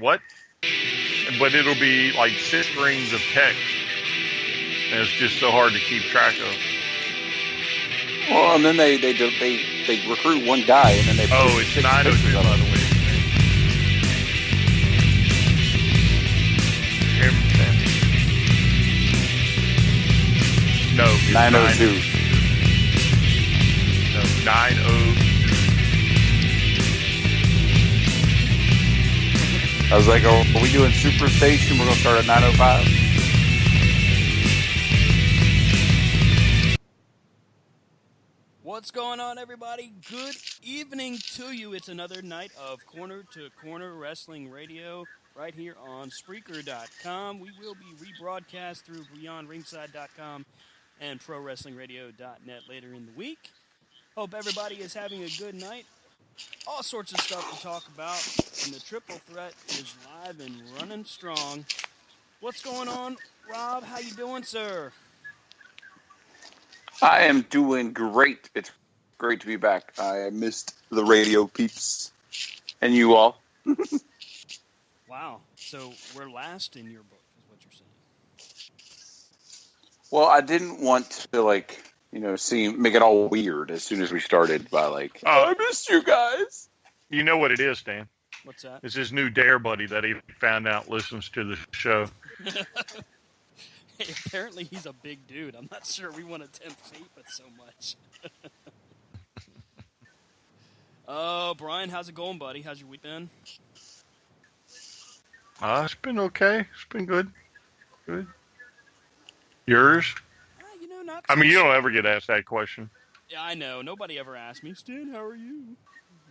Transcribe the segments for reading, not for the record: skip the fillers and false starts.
what? But it'll be like 6 strings of text, and it's just so hard to keep track of. Well, and then they recruit one guy, and then they oh, it's 902 by the way. No, it's 902. No, 902. I was like, are we doing Superstation? We're going to start at 905? What's going on, everybody? Good evening to you. It's another night of Corner to Corner Wrestling Radio right here on Spreaker.com. We will be rebroadcast through BeyondRingside.com and ProWrestlingRadio.net later in the week. Hope everybody is having a good night. All sorts of stuff to talk about, and the Triple Threat is live and running strong. What's going on, Rob? How you doing, sir? I am doing great. It's great to be back. I missed the radio peeps. And you all. Wow. So we're last in your book, is what you're saying. Well, I didn't want to, make it all weird as soon as we started by, I missed you guys. You know what it is, Dan? What's that? It's his new Dare buddy that he found out listens to the show. Hey, apparently he's a big dude. I'm not sure we want to tempt fate with so much. Oh, Brian, how's it going, buddy? How's your week been? It's been okay. It's been good. Good. Yours? Not. I mean, you don't ever get asked that question. Yeah, I know. Nobody ever asked me, Stan, how are you?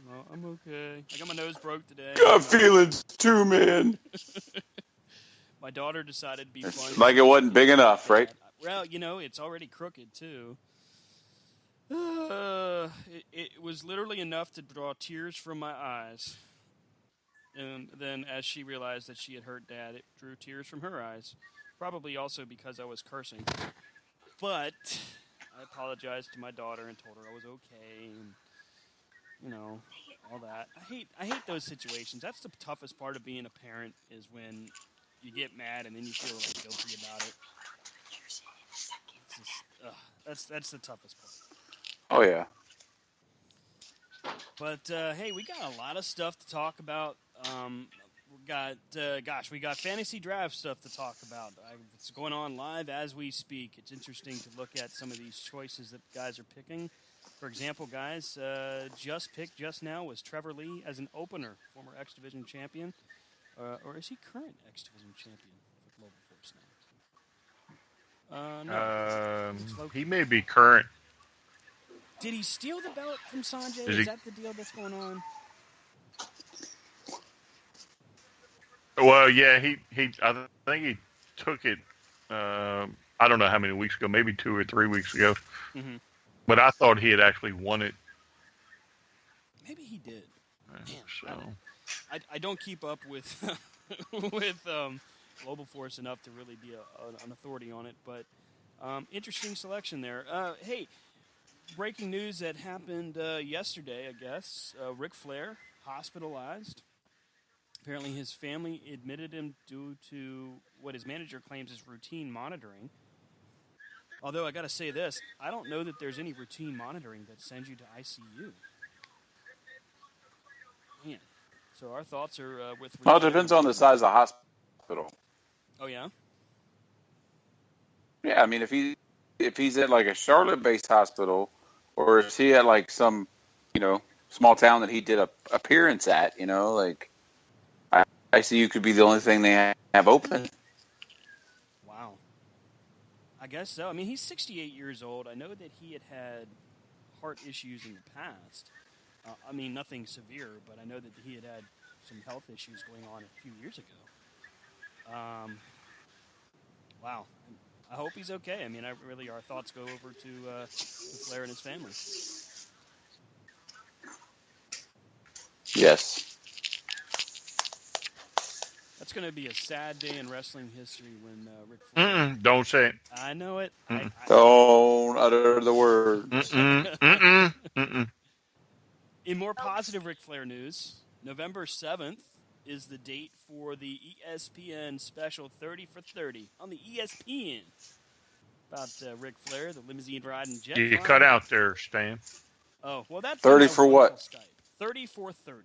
No, I'm okay. I got my nose broke today. Got feelings too, man. My daughter decided to be funny. Like it wasn't big enough, right? Well, it's already crooked, too. It was literally enough to draw tears from my eyes. And then as she realized that she had hurt Dad, it drew tears from her eyes. Probably also because I was cursing. But I apologized to my daughter and told her I was okay and, all that. I hate those situations. That's the toughest part of being a parent is when you get mad and then you feel guilty about it. That's the toughest part. Oh, yeah. But, hey, we got a lot of stuff to talk about. We got fantasy draft stuff to talk about. It's going on live as we speak. It's interesting to look at some of these choices that guys are picking. For example, guys, just picked just now was Trevor Lee as an opener, former X Division champion. Or is he current X Division champion for Global Force now? No. He may be current. Did he steal the belt from Sanjay? Is that the deal that's going on? Well, yeah, I think he took it, I don't know how many weeks ago, maybe 2 or 3 weeks ago. Mm-hmm. But I thought he had actually won it. Maybe he did. So. I don't keep up with with Global Force enough to really be an authority on it, but interesting selection there. Hey, breaking news that happened yesterday, I guess. Ric Flair hospitalized. Apparently his family admitted him due to what his manager claims is routine monitoring. Although I got to say this, I don't know that there's any routine monitoring that sends you to ICU. Man. So our thoughts are with... Well, it depends on the size of the hospital. Oh, yeah? Yeah, I mean, if he's at a Charlotte-based hospital, or is he at some, small town that he did a appearance at, ICU could be the only thing they have open. Wow. I guess so. I mean, he's 68 years old. I know that he had heart issues in the past. Nothing severe, but I know that he had some health issues going on a few years ago. Wow. I hope he's okay. I mean, our thoughts go over to Flair and his family. Yes. That's going to be a sad day in wrestling history when Ric Flair... Don't say it. I know it. Don't utter the words. In more positive Ric Flair news, November 7th, is the date for the ESPN special 30 for 30 on the ESPN about Ric Flair, the limousine riding jet You flying. cut out there, Stan. Oh, well, that's 30 for what? Skype. 30 for 30.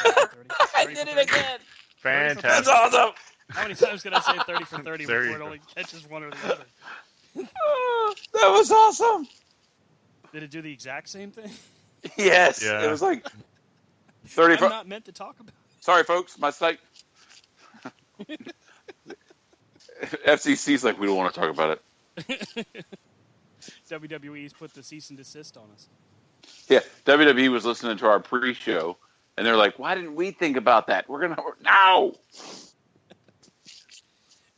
30. I did it again. Fantastic. That's awesome. How many times can I say 30 for 30 There before you it go. only catches one or the other? That was awesome. Did it do the exact same thing? Yes. Yeah. It was like 30 I'm for... not meant to talk about Sorry, folks. My site... FCC's like, we don't want to talk about it. WWE's put the cease and desist on us. Yeah, WWE was listening to our pre-show, and they're like, why didn't we think about that? We're going to... No!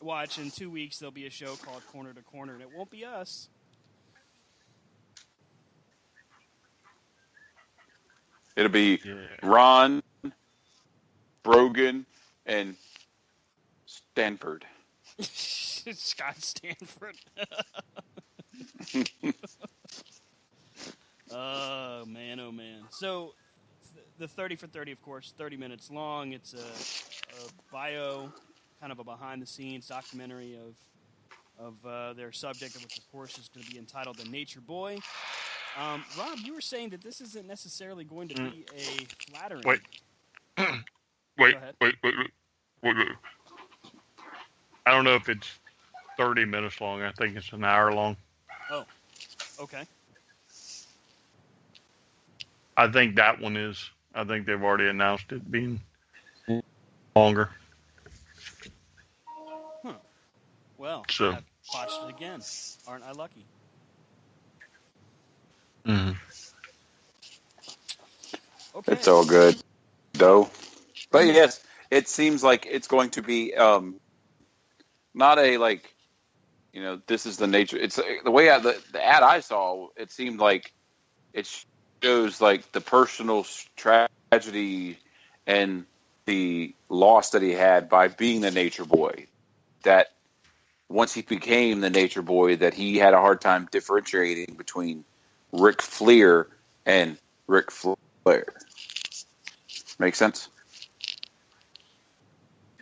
Watch, in 2 weeks, there'll be a show called Corner to Corner, and it won't be us. It'll be Ron, Brogan, and Stanford. Scott Stanford. Oh, man, oh, man. So, the 30 for 30, of course, 30 minutes long. It's a bio, kind of a behind-the-scenes documentary of their subject, which, of course, is going to be entitled The Nature Boy. Rob, you were saying that this isn't necessarily going to be a flattering... Wait. ahead. Wait. I don't know if it's 30 minutes long. I think it's an hour long. Oh, okay. I think that one is. I think they've already announced it being longer. Huh. Well, So. I've watched it again. Aren't I lucky? Mm-hmm. Okay. It's all good, though. But yes, it seems like it's going to be not a, like, you know, this is the nature. It's the way the ad I saw, it seemed like it shows, like, the personal tragedy and the loss that he had by being the nature boy. That once he became the nature boy, that he had a hard time differentiating between Ric Flair and Ric Flair. Make sense?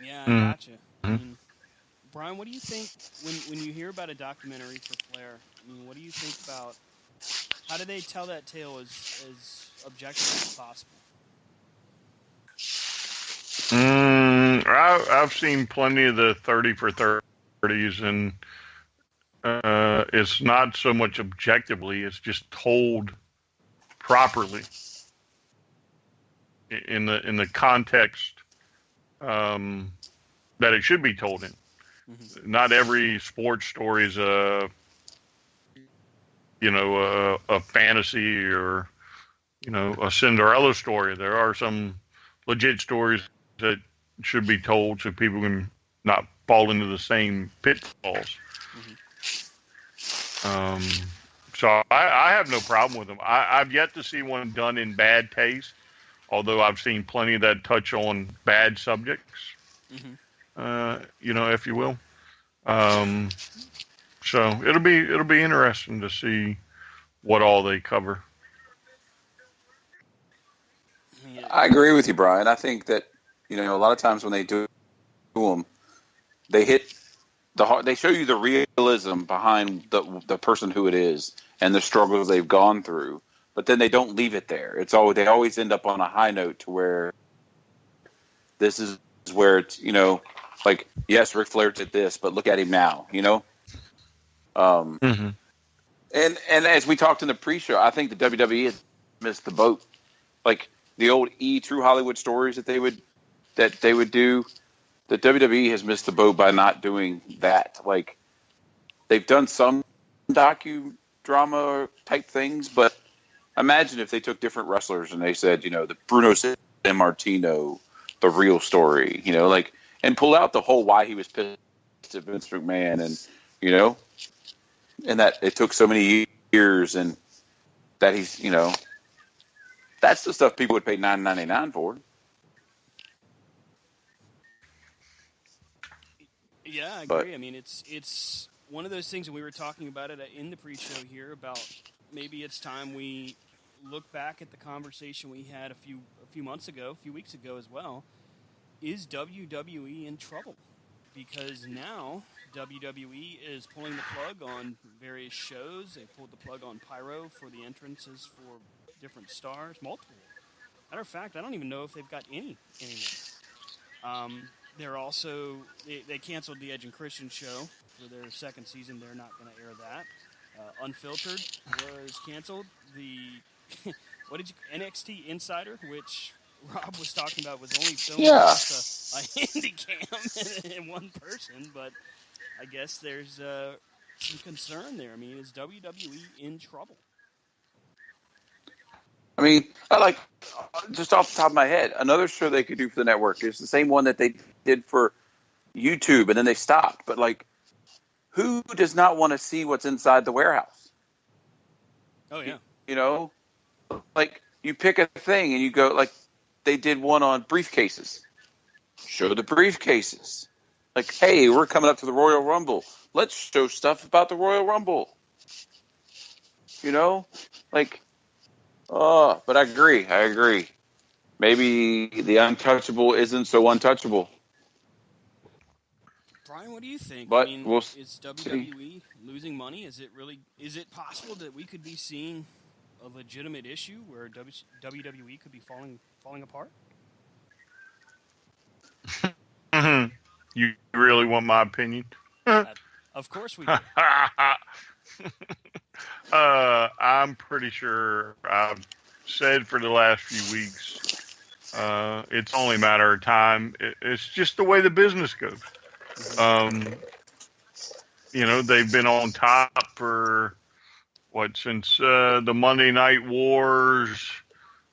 Yeah, I gotcha. I mean, Brian, what do you think when you hear about a documentary for Flair? I mean, what do you think about how do they tell that tale as objectively as possible? I've seen plenty of the 30 for 30s, and it's not so much objectively; it's just told properly in the context that it should be told in. Mm-hmm. Not every sports story is a fantasy or a Cinderella story. There are some legit stories that should be told so people can not fall into the same pitfalls. Mm-hmm. So I have no problem with them. I've yet to see one done in bad taste, although I've seen plenty that touch on bad subjects, if you will. So it'll be interesting to see what all they cover. Yeah. I agree with you, Brian. I think that a lot of times when they do them, they hit they show you the realism behind the person who it is and the struggles they've gone through, but then they don't leave it there. They always end up on a high note to where this is where it's like, yes, Ric Flair did this, but look at him now, Mm-hmm. And as we talked in the pre-show, I think the WWE has missed the boat. Like the old True Hollywood stories that they would do, the WWE has missed the boat by not doing that. Like they've done some docudrama type things, but imagine if they took different wrestlers and they said, the Bruno Sammartino, the real story, and pull out the whole why he was pissed at Vince McMahon, and and that it took so many years, and that he's that's the stuff people would pay $9.99 for. Yeah, I agree. I mean, it's one of those things, and we were talking about it in the pre-show here about maybe it's time we look back at the conversation we had a few weeks ago as well, is WWE in trouble? Because now WWE is pulling the plug on various shows. They pulled the plug on Pyro for the entrances for different stars, multiple. Matter of fact, I don't even know if they've got any anymore. They're also they canceled the Edge and Christian show for their second season. They're not going to air that. Unfiltered was canceled. The what did you NXT Insider, which Rob was talking about, was only filmed just a handycam and one person, but I guess there's some concern there. I mean, is WWE in trouble? I mean, I like, just off the top of my head, another show they could do for the network is the same one that they did for YouTube, and then they stopped. But, like, who does not want to see what's inside the warehouse? Oh, yeah. You know? Like, you pick a thing and you go, like, they did one on briefcases. Show the briefcases. Like, hey, we're coming up to the Royal Rumble. Let's show stuff about the Royal Rumble. You know? Like... Oh, but I agree. Maybe the untouchable isn't so untouchable. Brian, what do you think? But I mean, is WWE losing money? Is it possible that we could be seeing a legitimate issue where WWE could be falling apart? You really want my opinion? Of course we do. I'm pretty sure I've said for the last few weeks, it's only a matter of time. It's just the way the business goes. They've been on top for since the Monday Night Wars.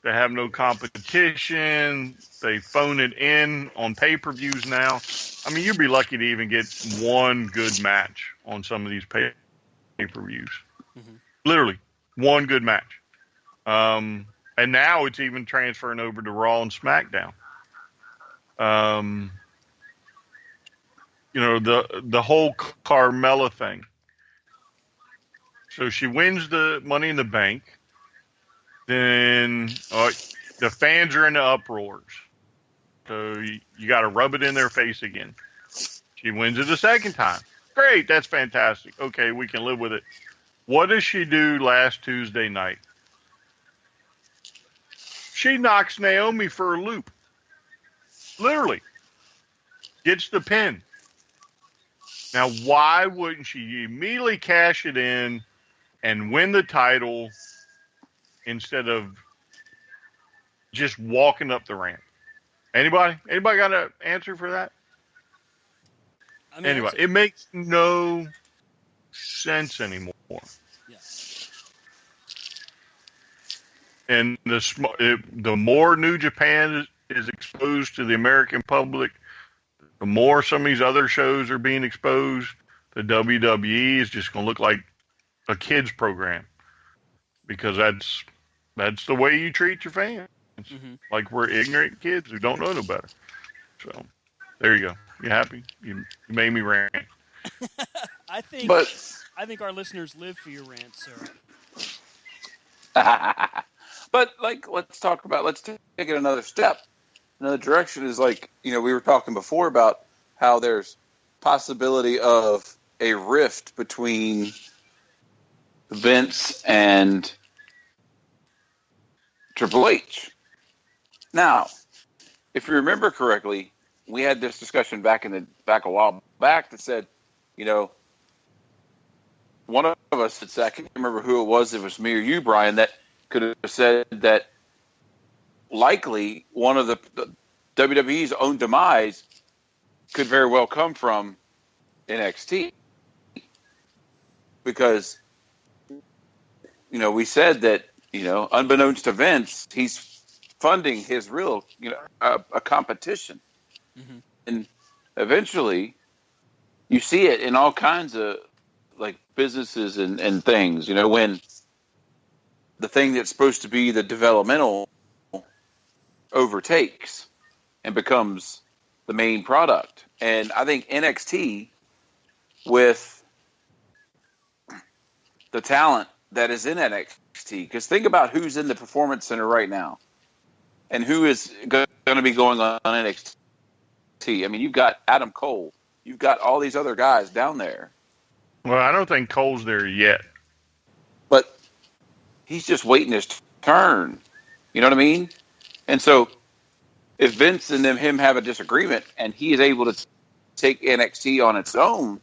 They have no competition. They phone it in on pay-per-views now. I mean, you'd be lucky to even get one good match on some of these pay-per-views. Mm-hmm. Literally, one good match. And now it's even transferring over to Raw and SmackDown. The whole Carmella thing. So she wins the Money in the Bank. Then the fans are in the uproars. So you got to rub it in their face again. She wins it a second time. Great, that's fantastic. Okay, we can live with it. What does she do last Tuesday night? She knocks Naomi for a loop. Literally. Gets the pin. Now, why wouldn't she immediately cash it in and win the title instead of just walking up the ramp? Anybody got an answer for that? I mean, anyway, it makes no sense anymore. Yeah. And the more New Japan is exposed to the American public, the more some of these other shows are being exposed. The WWE is just going to look like a kids program, because that's the way you treat your fans. Mm-hmm. Like we're ignorant kids who don't know no better. So there you go. You happy? You made me rant. I think our listeners live for your rant, sir. But let's take it another step. Another direction is we were talking before about how there's possibility of a rift between Vince and Triple H. Now, if you remember correctly, we had this discussion back a while back that said, one of us had said, I can't remember who it was. It was me or you, Brian, that could have said that likely one of the WWE's own demise could very well come from NXT, because we said that unbeknownst to Vince, he's funding his real a competition. Mm-hmm. And eventually you see it in all kinds of businesses and things, when the thing that's supposed to be the developmental overtakes and becomes the main product. And I think NXT, with the talent that is in NXT, NXT. Because think about who's in the Performance Center right now, and who is going to be going on NXT. I mean, you've got Adam Cole, you've got all these other guys down there. Well, I don't think Cole's there yet. But he's just waiting his turn. You know what I mean? And so if Vince and him have a disagreement and he is able to take NXT on its own,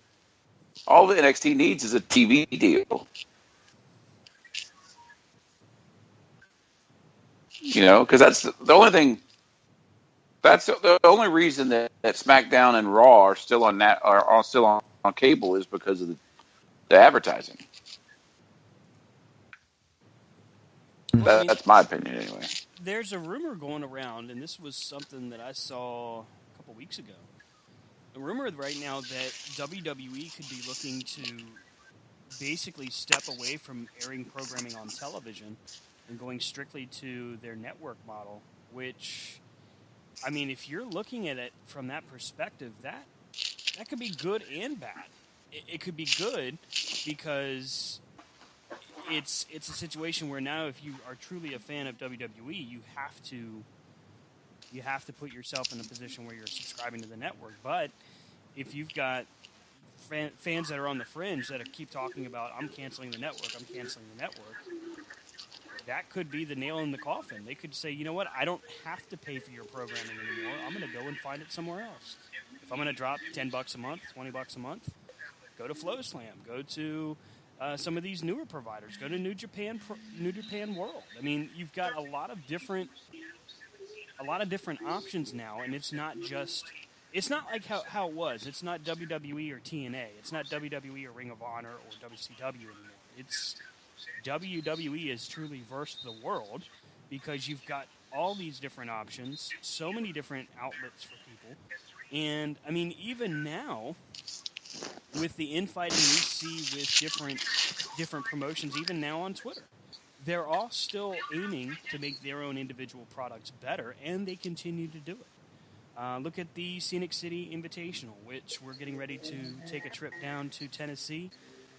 all the NXT needs is a TV deal. You know, because that's the only thing. That's the only reason that SmackDown and Raw are still on on cable is because of the advertising. That's my opinion, anyway. There's a rumor going around, and this was something that I saw a couple weeks ago. A rumor right now that WWE could be looking to basically step away from airing programming on television and going strictly to their network model, which, I mean, if you're looking at it from that perspective, that could be good and bad. It could be good because it's a situation where now if you are truly a fan of WWE, you have to put yourself in a position where you're subscribing to the network. But if you've got fans that are on the fringe that keep talking about, I'm canceling the network, that could be the nail in the coffin. They could say, you know what, I don't have to pay for your programming anymore. I'm going to go and find it somewhere else. If I'm going to drop $10 a month, $20 a month, go to FlowSlam, go to some of these newer providers, go to New Japan World. I mean, you've got a lot of different options now, and it's not like how it was. It's not WWE or TNA. It's not WWE or Ring of Honor or WCW anymore. It's WWE has truly versed the world because you've got all these different options, so many different outlets for people. And, I mean, even now, with the infighting we see with different promotions, even now on Twitter, they're all still aiming to make their own individual products better, and they continue to do it. Look at the Scenic City Invitational, which we're getting ready to take a trip down to Tennessee,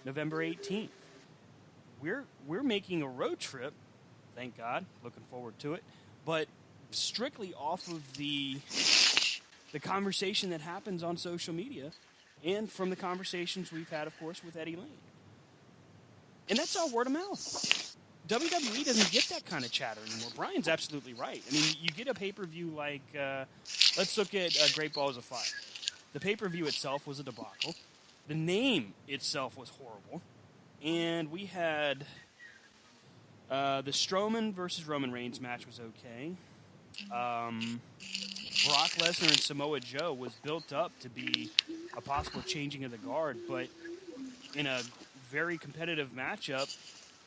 November 18th. We're making a road trip, thank God, looking forward to it, but strictly off of the conversation that happens on social media and from the conversations we've had, of course, with Eddie Lane. And that's all word of mouth. WWE doesn't get that kind of chatter anymore. Brian's absolutely right. I mean, you get a pay-per-view like, let's look at Great Balls of Fire. The pay-per-view itself was a debacle. The name itself was horrible. And we had the Strowman versus Roman Reigns match was okay. Brock Lesnar and Samoa Joe was built up to be a possible changing of the guard, but in a very competitive matchup,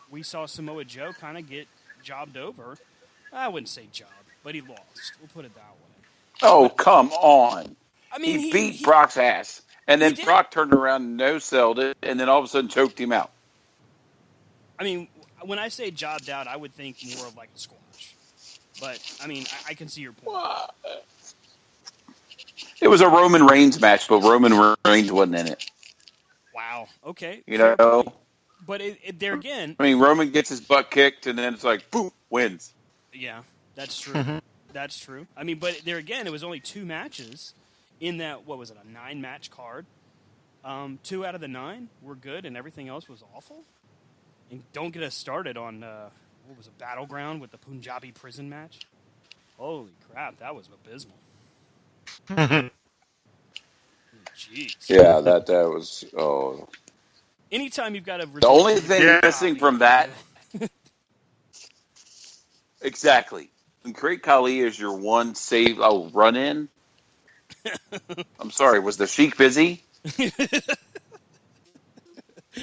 we saw Samoa Joe kind of get jobbed over. I wouldn't say jobbed, but he lost. We'll put it that way. Oh, come on. I mean, he beat Brock's ass, and then Brock turned around and no-selled it, and then all of a sudden choked him out. I mean, when I say jobbed out, I would think more of like a squash. But, I mean, I can see your point. What? It was a Roman Reigns match, but Roman Reigns wasn't in it. Wow. Okay. You know? But there again... I mean, Roman gets his butt kicked, and then it's like, boom, wins. Yeah, that's true. That's true. I mean, but there again, it was only 2 matches in that, what was it, a 9-match card? 2 out of the 9 were good, and everything else was awful. And don't get us started on, what was it, Battleground with the Punjabi prison match? Holy crap, that was abysmal. Jeez. Yeah, that was, oh. Anytime you've got a... The only thing missing from that... Exactly. When Great Khali is your one save, run-in. I'm sorry, was the Sheik busy?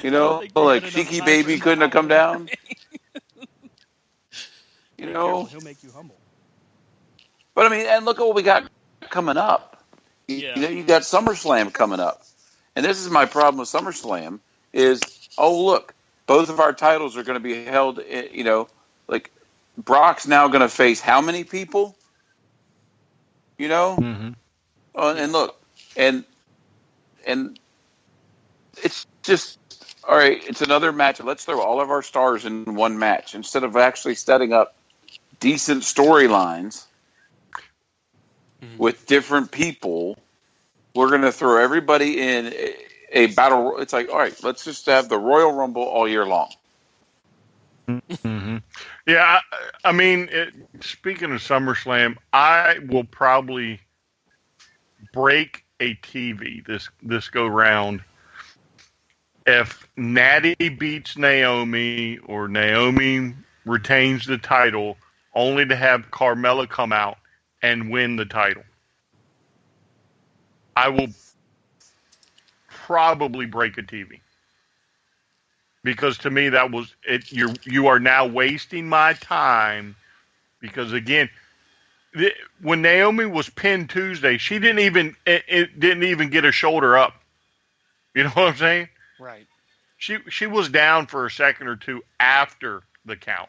You know, like Sheiky Baby couldn't have come down. You know, he'll make you humble. But I mean, and look at what we got coming up. You know, you got SummerSlam coming up, and this is my problem with SummerSlam is, oh look, both of our titles are going to be held. You know, like Brock's now going to face how many people? You know, and look, and it's just all right, it's another match. Let's throw all of our stars in one match instead of actually setting up decent storylines with different people. We're going to throw everybody in a battle. It's like, all right, let's just have the Royal Rumble all year long. Mm-hmm. Yeah, I mean, speaking of SummerSlam, I will probably break a TV this go round if Natty beats Naomi or Naomi retains the title, only to have Carmella come out and win the title. I will probably break a TV. Because to me that was it. You are now wasting my time. Because again, when Naomi was pinned Tuesday, she didn't even get a shoulder up. You know what I'm saying? Right. She was down for a second or two after the count.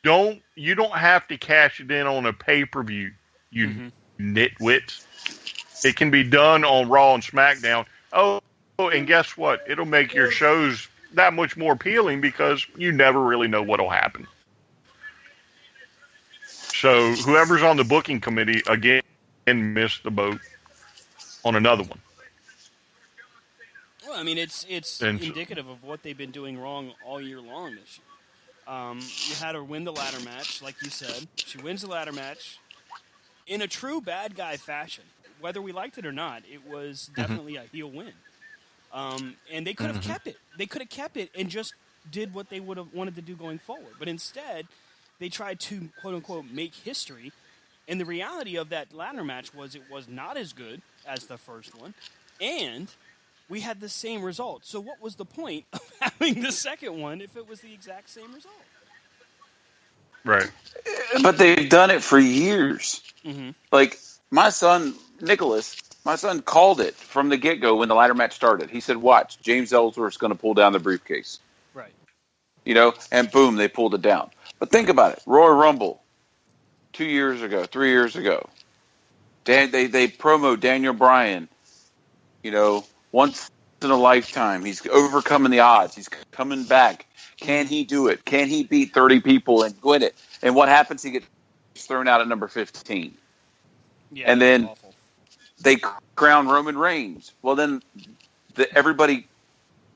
You don't have to cash it in on a pay-per-view, you nitwits. It can be done on Raw and SmackDown. Oh, and guess what? It'll make your shows that much more appealing because you never really know what'll happen. So whoever's on the booking committee again missed the boat on another one. Well, I mean, it's indicative of what they've been doing wrong all year long this year. You had her win the ladder match, like you said. She wins the ladder match in a true bad guy fashion. Whether we liked it or not, it was definitely a heel win. And they could have kept it. They could have kept it and just did what they would have wanted to do going forward. But instead, they tried to, quote-unquote, make history. And the reality of that ladder match was it was not as good as the first one. And we had the same result. So what was the point of having the second one if it was the exact same result? Right. But they've done it for years. Mm-hmm. Like, my son, Nicholas, called it from the get-go when the ladder match started. He said, watch, James Ellsworth's going to pull down the briefcase. Right. You know, and boom, they pulled it down. But think about it. Royal Rumble, 3 years ago. They promo Daniel Bryan, you know, once in a lifetime. He's overcoming the odds. He's coming back. Can he do it? Can he beat 30 people and win it? And what happens? He gets thrown out at number 15. Yeah, and then awful. They crown Roman Reigns. Well, then everybody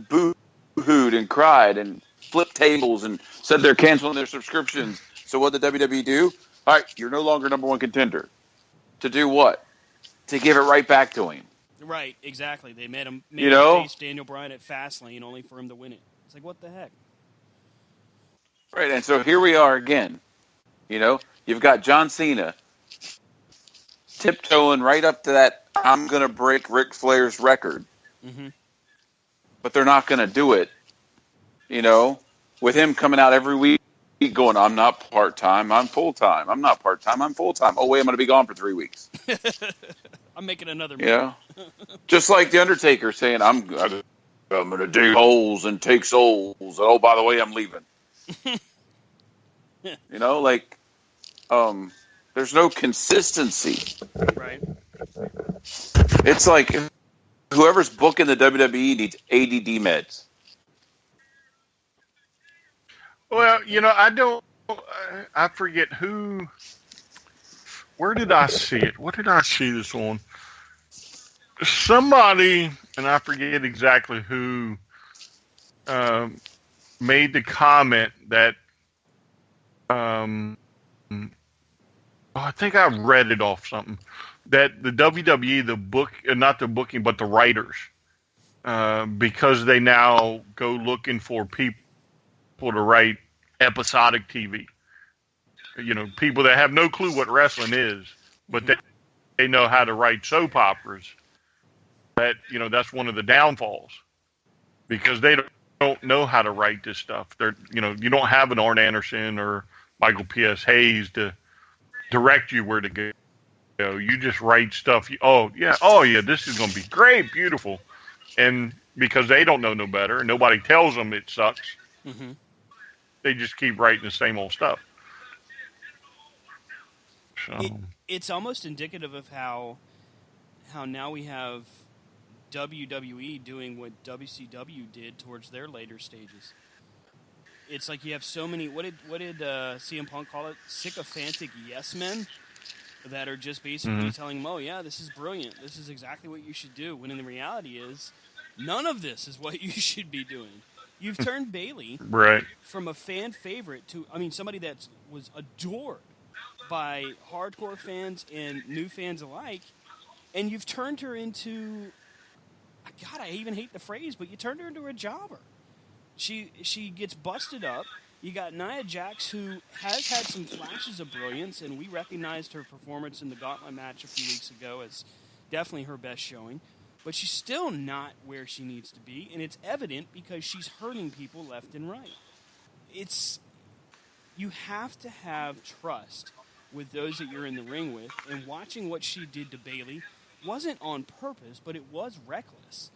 boo-hooed and cried and flipped tables and said they're canceling their subscriptions. So what did the WWE do? All right, you're no longer number one contender. To do what? To give it right back to him. Right, exactly. They made him face Daniel Bryan at Fastlane only for him to win it. It's like, what the heck? Right, and so here we are again. You know, you've got John Cena tiptoeing right up to that I'm going to break Ric Flair's record. Mm-hmm. But they're not going to do it, you know, with him coming out every week going, I'm not part-time, I'm full-time. I'm not part-time, I'm full-time. Oh, wait, I'm going to be gone for 3 weeks. I'm making another movie. Yeah. Just like The Undertaker saying, I'm going to dig holes and take souls. And, oh, by the way, I'm leaving. You know, like, there's no consistency. Right. It's like whoever's booking the WWE needs ADD meds. Well, you know, I forget where did I see it? What did I see this on? Somebody, and I forget exactly who, made the comment that, I think I read it off something, that the WWE, not the booking, but the writers, because they now go looking for people to write episodic TV. You know, people that have no clue what wrestling is, but they know how to write soap operas. That, you know, that's one of the downfalls, because they don't know how to write this stuff. They're, you know, you don't have an Arn Anderson or Michael P.S. Hayes to direct you where to go. You just write stuff. Oh yeah, this is going to be great, beautiful, and because they don't know no better, and nobody tells them it sucks, they just keep writing the same old stuff. So. It's almost indicative of how now we have WWE doing what WCW did towards their later stages. It's like you have so many. What did CM Punk call it? Sycophantic yes men that are just basically telling him, "Oh yeah, this is brilliant. This is exactly what you should do." When in the reality is, none of this is what you should be doing. You've turned Bayley from a fan favorite to, somebody that was adored by hardcore fans and new fans alike, and you've turned her into, God, I even hate the phrase, but you turned her into a jobber. She gets busted up. You got Nia Jax, who has had some flashes of brilliance, and we recognized her performance in the Gauntlet match a few weeks ago as definitely her best showing. But she's still not where she needs to be, and it's evident because she's hurting people left and right. You have to have trust with those that you're in the ring with, and watching what she did to Bayley wasn't on purpose, but it was reckless.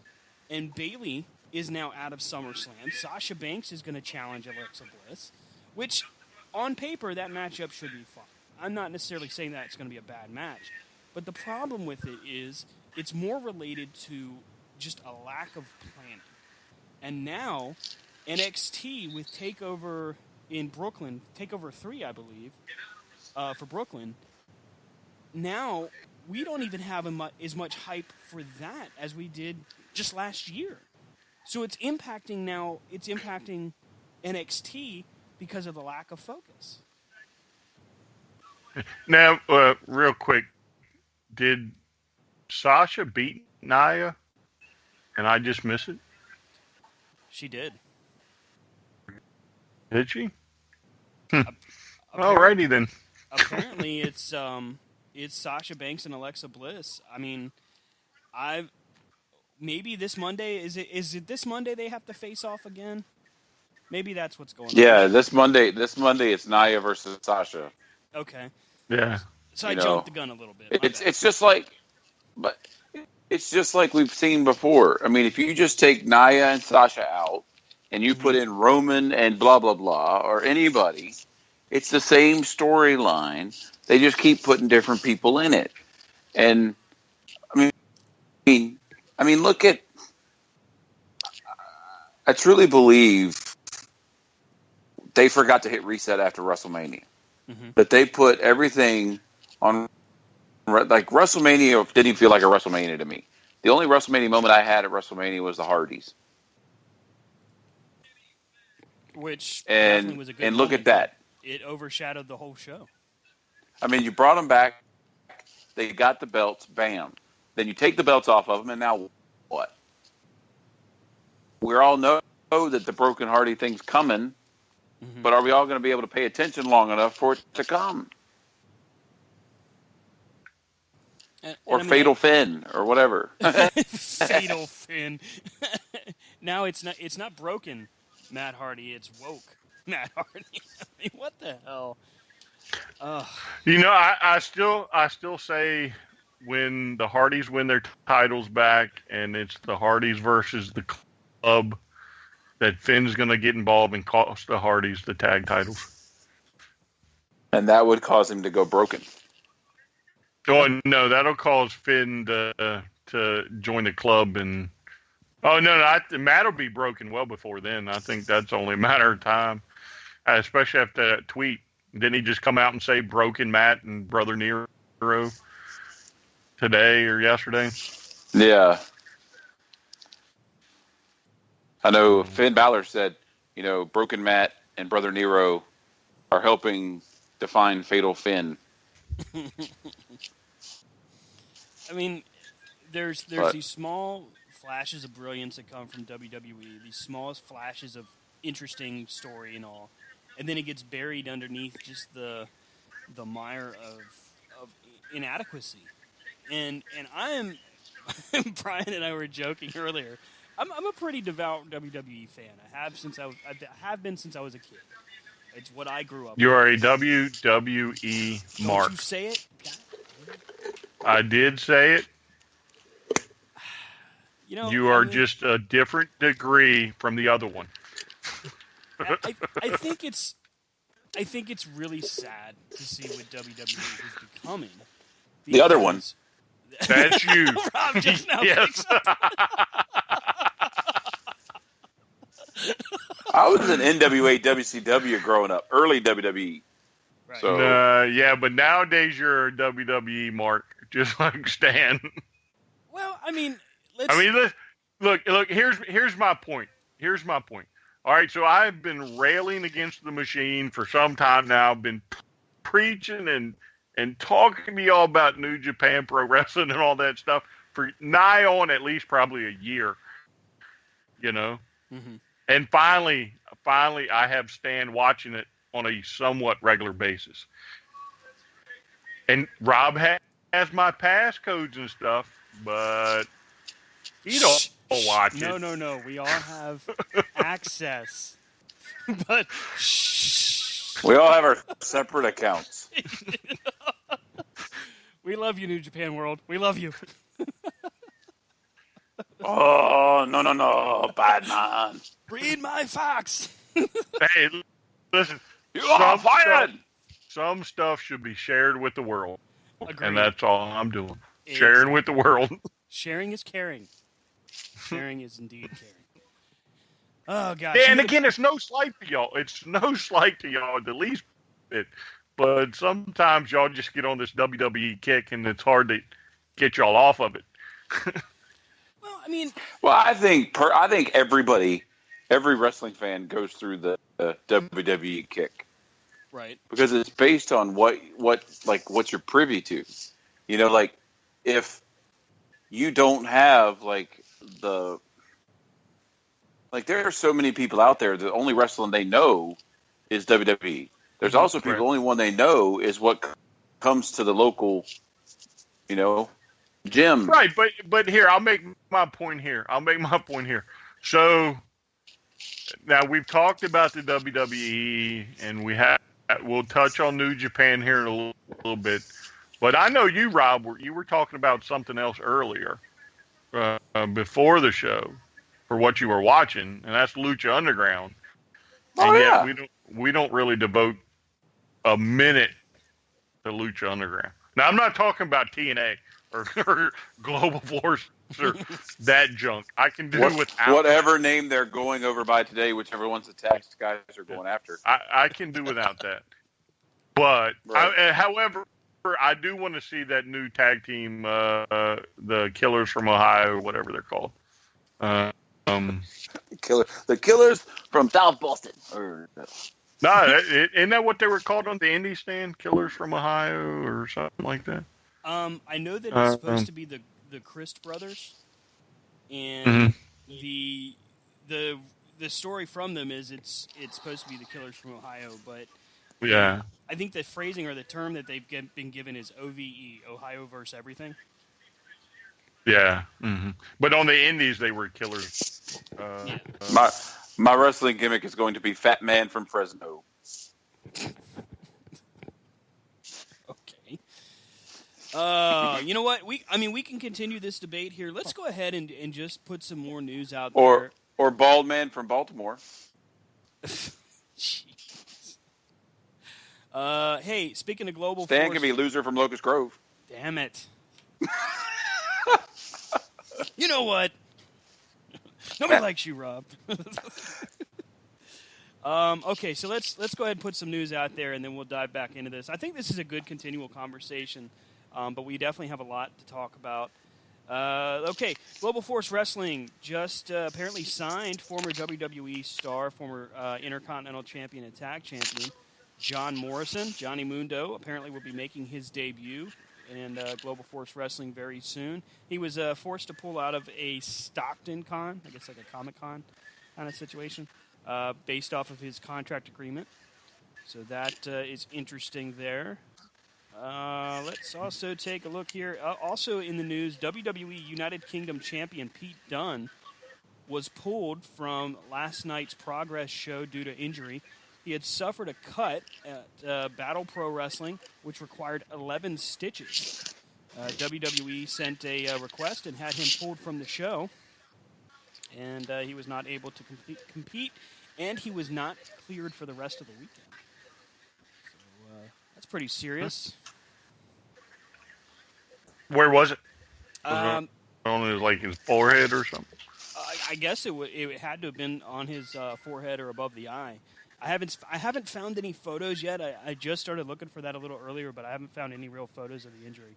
And Bayley is now out of SummerSlam. Sasha Banks is going to challenge Alexa Bliss, which on paper that matchup should be fine. I'm not necessarily saying that it's going to be a bad match, but the problem with it is it's more related to just a lack of planning. And now NXT with TakeOver in Brooklyn, TakeOver 3, I believe, for Brooklyn, now we don't even have as much hype for that as we did just last year. So it's impacting NXT because of the lack of focus. Now, real quick, did Sasha beat Nia and I just miss it? She did. Did she? Alrighty then. Apparently, it's Sasha Banks and Alexa Bliss. Maybe this Monday, is it this Monday they have to face off again? Maybe that's what's going on. Yeah, this Monday it's Nia versus Sasha. Okay. Yeah. So I jumped the gun a little bit. It's just like we've seen before. I mean, if you just take Nia and Sasha out and you put in Roman and blah blah blah or anybody, it's the same storyline. They just keep putting different people in it. And I mean, look at. I truly believe they forgot to hit reset after WrestleMania. That they put everything on. Like WrestleMania didn't feel like a WrestleMania to me. The only WrestleMania moment I had at WrestleMania was the Hardys. Which and was a good and look moment. At that. It overshadowed the whole show. I mean, you brought them back. They got the belts. Bam. Then you take the belts off of them, and now what? We all know that the Broken Hardy thing's coming, but are we all going to be able to pay attention long enough for it to come? Or Fatal Finn, or whatever. Fatal Finn. Now it's not broken, Matt Hardy. It's woke, Matt Hardy. I mean, what the hell? I still say when the Hardys win their titles back, and it's the Hardys versus the club, that Finn's going to get involved and cost the Hardys the tag titles. And that would cause him to go broken. Oh, no, that'll cause Finn to join the club. And Matt will be broken well before then. I think that's only a matter of time, especially after that tweet. Didn't he just come out and say broken Matt and Brother Nero today or yesterday? Yeah. I know Finn Balor said, Broken Matt and Brother Nero are helping define Fatal Finn. I mean, there's these small flashes of brilliance that come from WWE, these smallest flashes of interesting story and all, and then it gets buried underneath just the mire of inadequacy. And I am Brian and I were joking earlier. I'm a pretty devout WWE fan. I have been since I was a kid. It's what I grew up with. You are a WWE mark. Don't you say it? I did say it. You are just a different degree from the other one. I think it's really sad to see what WWE is becoming. The other one. That's you. Rob just now Yes. picks up. I was in NWA, WCW growing up, early WWE. Right. So Yeah, but nowadays you're a WWE mark, just like Stan. Well, I mean, Look. Here's my point. Here's my point. All right, so I've been railing against the machine for some time now. I've been preaching and talking to y'all about New Japan Pro Wrestling and all that stuff for nigh on at least probably a year. You know, mm-hmm. and finally, I have Stan watching it on a somewhat regular basis. And Rob has my passcodes and stuff, but he don't watch it. No. We all have access. But we all have our separate accounts. We love you, New Japan World. We love you. Oh, no, bad man. Read my fax. Hey, listen. You are fired. Some stuff should be shared with the world. Agreed. And that's all I'm doing. Exactly. Sharing with the world. Sharing is caring. Sharing is indeed caring. Oh, gosh. Yeah, and again, it's no slight to y'all. It's no slight to y'all, the least bit. But sometimes y'all just get on this WWE kick, and it's hard to get y'all off of it. Well, I mean... Well, I think every wrestling fan goes through the WWE kick. Right. Because it's based on what you're privy to. You know, like, if you don't have, like, there are so many people out there, the only wrestling they know is WWE. There's also people, the only one they know is what comes to the local, gym. Right, but here, I'll make my point here. So, now we've talked about the WWE, and we'll touch on New Japan here in a little bit. But I know you, Rob, you were talking about something else earlier before the show for what you were watching, and that's Lucha Underground. Oh, and yeah. yet we don't really devote a minute to Lucha Underground. Now, I'm not talking about TNA or Global Force or that junk. I can do without whatever name they're going over by today, whichever one's the tax guys are going after. I can do without that. But, however, I do want to see that new tag team, the Killers from Ohio, or whatever they're called. The Killers from South Boston. No, isn't that what they were called on the indie stand? Killers from Ohio or something like that? I know that it's supposed to be the Christ brothers, and the story from them is it's supposed to be the Killers from Ohio, but yeah, I think the phrasing or the term that they've been given is OVE, Ohio versus everything. Yeah, but on the indies they were Killers. My wrestling gimmick is going to be Fat Man from Fresno. Okay. You know what? We can continue this debate here. Let's go ahead and just put some more news out there. Or Bald Man from Baltimore. Jeez. Hey, speaking of Global Stan Force... can be Loser from Locust Grove. Damn it. You know what? Nobody likes you, Rob. Okay, so let's go ahead and put some news out there, and then we'll dive back into this. I think this is a good continual conversation, but we definitely have a lot to talk about. Okay, Global Force Wrestling just apparently signed former WWE star, former Intercontinental Champion and Tag Champion, John Morrison. Johnny Mundo apparently will be making his debut in Global Force Wrestling very soon. He was forced to pull out of a Stockton Con, I guess like a Comic-Con kind of situation, based off of his contract agreement. So that is interesting there. Let's also take a look here. Also in the news, WWE United Kingdom Champion Pete Dunne was pulled from last night's Progress show due to injury. He had suffered a cut at Battle Pro Wrestling, which required 11 stitches. WWE sent a request and had him pulled from the show, and he was not able to compete, and he was not cleared for the rest of the weekend. So that's pretty serious. Where was it? Was Um, it on his forehead or something? I guess it had to have been on his forehead or above the eye. I haven't found any photos yet. I just started looking for that a little earlier, but I haven't found any real photos of the injury.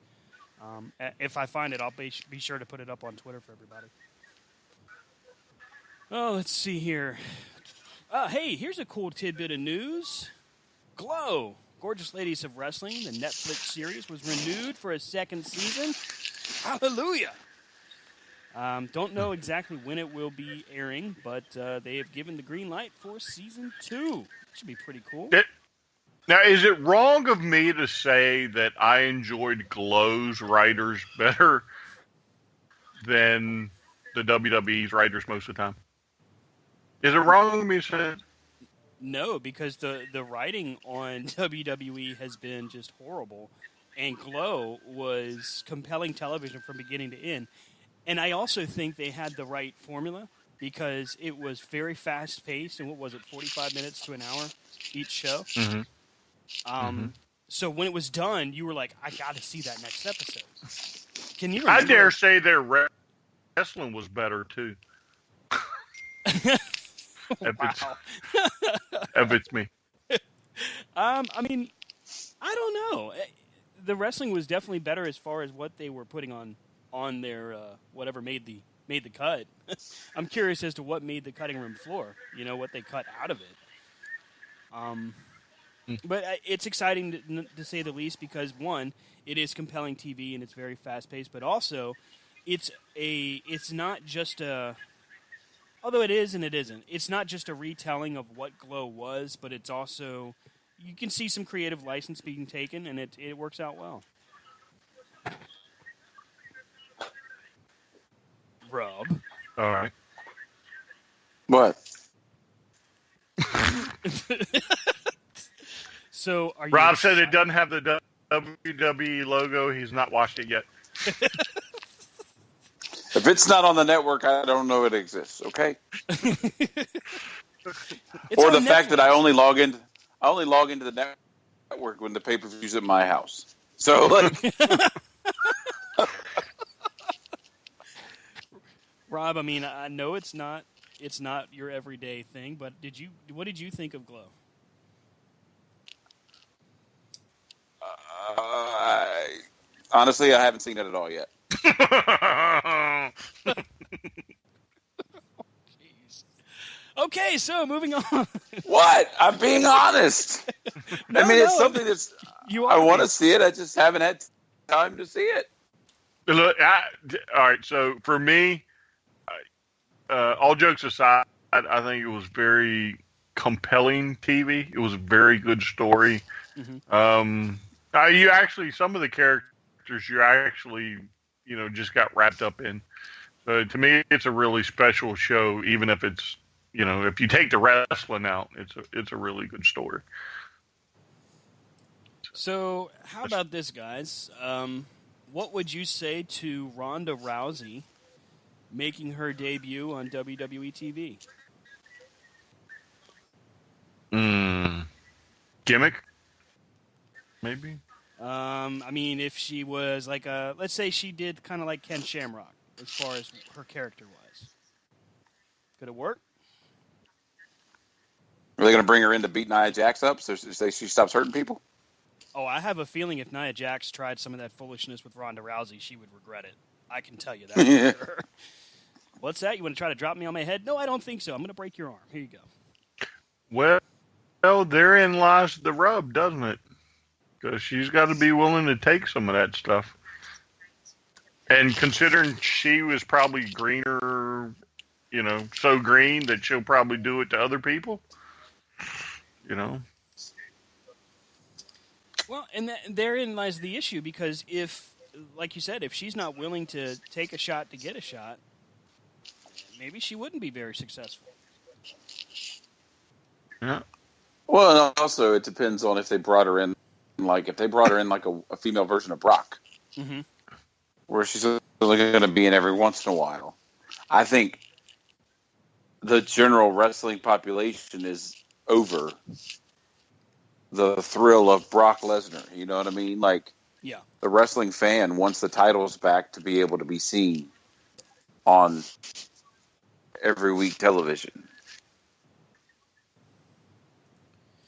If I find it, I'll be sure to put it up on Twitter for everybody. Oh, let's see here. Hey, here's a cool tidbit of news. Glow, Gorgeous Ladies of Wrestling, the Netflix series, was renewed for a second season. Hallelujah! Don't know exactly when it will be airing, but they have given the green light for season 2. Should be pretty cool. Now, is it wrong of me to say that I enjoyed Glow's writers better than the WWE's writers most of the time? Is it wrong of me to say that? No, because the writing on WWE has been just horrible, and Glow was compelling television from beginning to end. And I also think they had the right formula because it was very fast paced, and what was it, 45 minutes to an hour each show? Mm-hmm. So when it was done, you were like, I got to see that next episode. Can you remember? I dare say their wrestling was better, too. Wow. If it's me. I mean, I don't know. The wrestling was definitely better as far as what they were putting on their whatever made the cut. I'm curious as to what made the cutting room floor. You know, what they cut out of it. But it's exciting to say the least because one, it is compelling TV and it's very fast paced, but also it's not just a. Although it is and it isn't. It's not just a retelling of what Glow was, but it's also you can see some creative license being taken, and it works out well. Rob. All right. What? So are you Rob excited? said it doesn't have the WWE logo. He's not watched it yet. If it's not on the network, I don't know it exists. Okay. Or the fact that I only log into the network when the pay-per-view's at my house. So like, Rob, I mean, I know it's not your everyday thing, but what did you think of Glow? honestly, I haven't seen it at all yet. Okay, so moving on. What? I'm being honest. I mean, it's something that's I want to see it. I just haven't had time to see it. Look, all right. So for me, all jokes aside, I think it was very compelling TV. It was a very good story. Mm-hmm. You actually, some of the characters you actually, just got wrapped up in. So to me, it's a really special show, even if it's, if you take the wrestling out, it's a really good story. So how about this, guys? What would you say to Ronda Rousey making her debut on WWE TV? Gimmick? Maybe? I mean, if she was like let's say she did kind of like Ken Shamrock as far as her character was. Could it work? Are they going to bring her in to beat Nia Jax up so she stops hurting people? Oh, I have a feeling if Nia Jax tried some of that foolishness with Ronda Rousey, she would regret it. I can tell you that for sure. What's that? You want to try to drop me on my head? No, I don't think so. I'm going to break your arm. Here you go. Well, therein lies the rub, doesn't it? Because she's got to be willing to take some of that stuff. And considering she was probably greener, so green that she'll probably do it to other people, Well, and therein lies the issue because if, like you said, if she's not willing to take a shot to get a shot, maybe she wouldn't be very successful. Yeah. Well, and also it depends on if they brought her in, like a female version of Brock, mm-hmm. where she's only going to be in every once in a while. I think the general wrestling population is over the thrill of Brock Lesnar. You know what I mean? Like, Yeah. The wrestling fan wants the titles back to be able to be seen on every week television.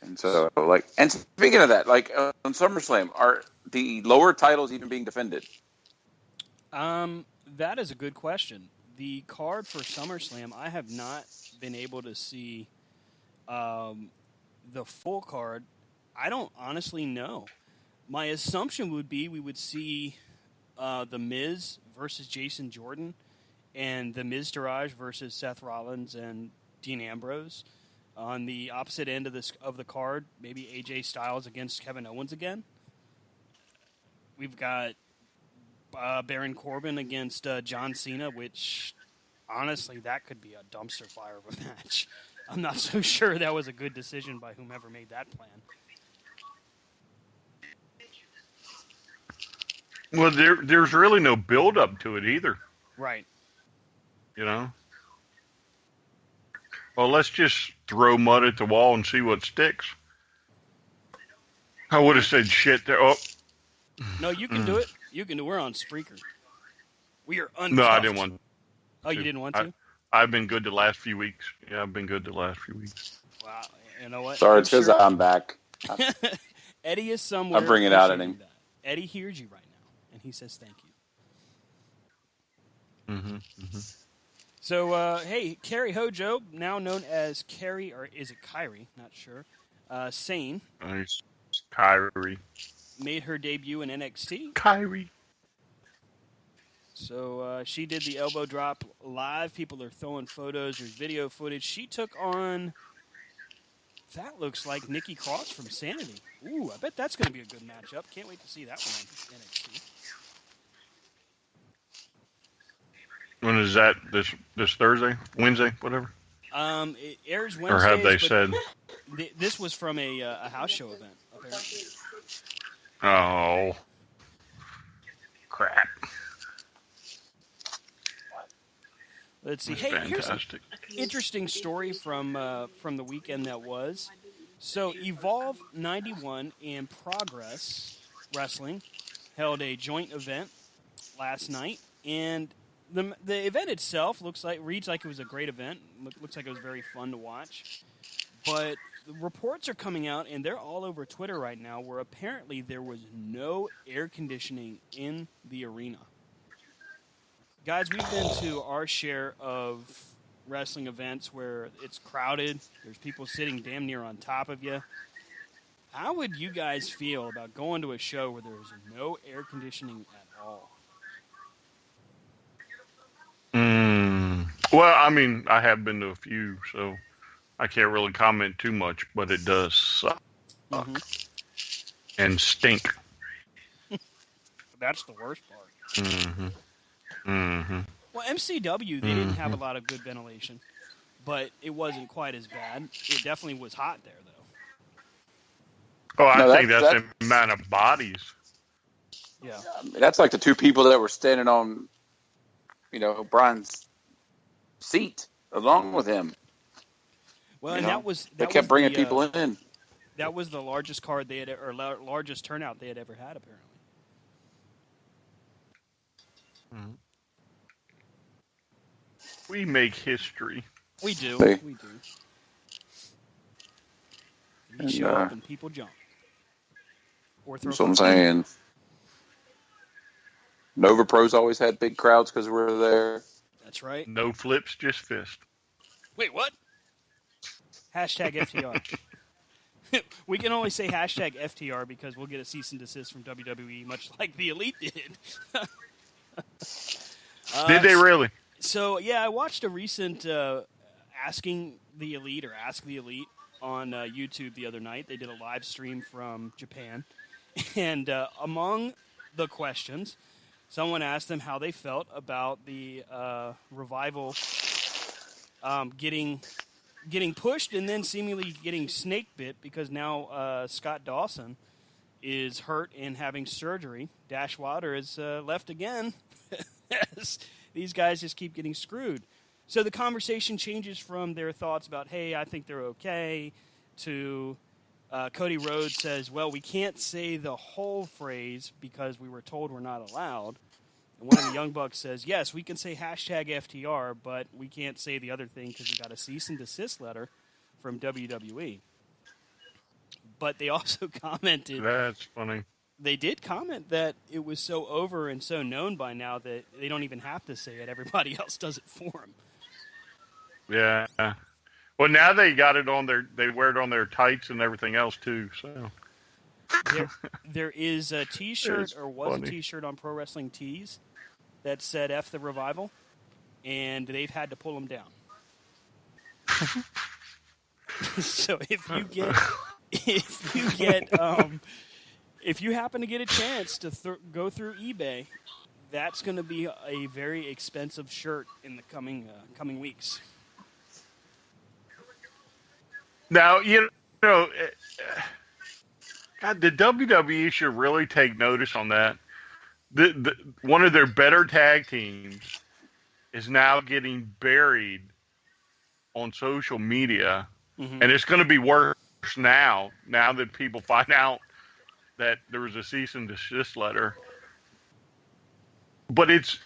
And so, and speaking of that, on SummerSlam, are the lower titles even being defended? That is a good question. The card for SummerSlam, I have not been able to see the full card. I don't honestly know. My assumption would be we would see The Miz versus Jason Jordan and The Miztourage versus Seth Rollins and Dean Ambrose. On the opposite end of the card, maybe AJ Styles against Kevin Owens again. We've got Baron Corbin against John Cena, which, honestly, that could be a dumpster fire of a match. I'm not so sure that was a good decision by whomever made that plan. Well, there's really no build-up to it either. Right. You know? Well, let's just throw mud at the wall and see what sticks. I would have said shit there. Oh. No, you can do it. You can do. We're on Spreaker. We are uncuffed. No, I didn't want to. Oh, you didn't want to? I've been good the last few weeks. Yeah, I've been good the last few weeks. Wow. You know what? Sorry, it's because I'm back. Eddie is somewhere. I'm bringing it out at him. Eddie hears you right now, and he says thank you. Mm-hmm. Mm-hmm. So, hey, Carrie Hojo, now known as Carrie, or is it Kyrie? Not sure. Sane. Nice. Kyrie. Made her debut in NXT. Kyrie. So she did the elbow drop live. People are throwing photos. There's video footage. She took on, that looks like Nikki Cross from Sanity. Ooh, I bet that's going to be a good matchup. Can't wait to see that one on NXT. When is that? This Thursday? Wednesday? Whatever? It airs Wednesday. Or have they said? This was from a house show event, apparently. Oh. Crap. Let's see. That's Hey, here's an fantastic. interesting story from the weekend that was. So, Evolve 91 and Progress Wrestling held a joint event last night, and the event itself reads like it was a great event. Looks like it was very fun to watch. But the reports are coming out, and they're all over Twitter right now, where apparently there was no air conditioning in the arena. Guys, we've been to our share of wrestling events where it's crowded. There's people sitting damn near on top of you. How would you guys feel about going to a show where there's no air conditioning at all? Well, I mean, I have been to a few, so I can't really comment too much, but it does suck and stink. That's the worst part. Mm-hmm. Mm-hmm. Well, MCW, they didn't have a lot of good ventilation, but it wasn't quite as bad. It definitely was hot there, though. Oh, I think that's the amount of bodies. Yeah. That's like the two people that were standing on, Brian's seat along with him. Well, and they kept bringing people in. That was the largest card they had, or largest turnout they had ever had, apparently. Mm-hmm. We make history. We do. We do. We show up and people jump. Or throw. That's what I'm saying. Nova Pros always had big crowds because we were there. That's right. No flips, just fist. Wait, what? Hashtag FTR. We can only say hashtag FTR because we'll get a cease and desist from WWE, much like the Elite did. Did they really? So, yeah, I watched a recent Asking the Elite or Ask the Elite on YouTube the other night. They did a live stream from Japan. And among the questions, someone asked them how they felt about the Revival getting pushed and then seemingly getting snake bit because now Scott Dawson is hurt and having surgery. Dash Wilder is left again. These guys just keep getting screwed. So the conversation changes from their thoughts about, hey, I think they're okay, to Cody Rhodes says, well, we can't say the whole phrase because we were told we're not allowed. And one of the Young Bucks says, yes, we can say hashtag FTR, but we can't say the other thing because we got a cease and desist letter from WWE. But they also commented. That's funny. They did comment that it was so over and so known by now that they don't even have to say it. Everybody else does it for them. Yeah. Well, now they got it on they wear it on their tights and everything else too. So there is a T-shirt, or was funny. a T-shirt on Pro Wrestling Tees that said "F the Revival," and they've had to pull them down. So if you happen to get a chance to go through eBay, that's going to be a very expensive shirt in the coming weeks. Now, you know, God, the WWE should really take notice on that. One of their better tag teams is now getting buried on social media, and it's going to be worse now that people find out that there was a cease and desist letter. But it's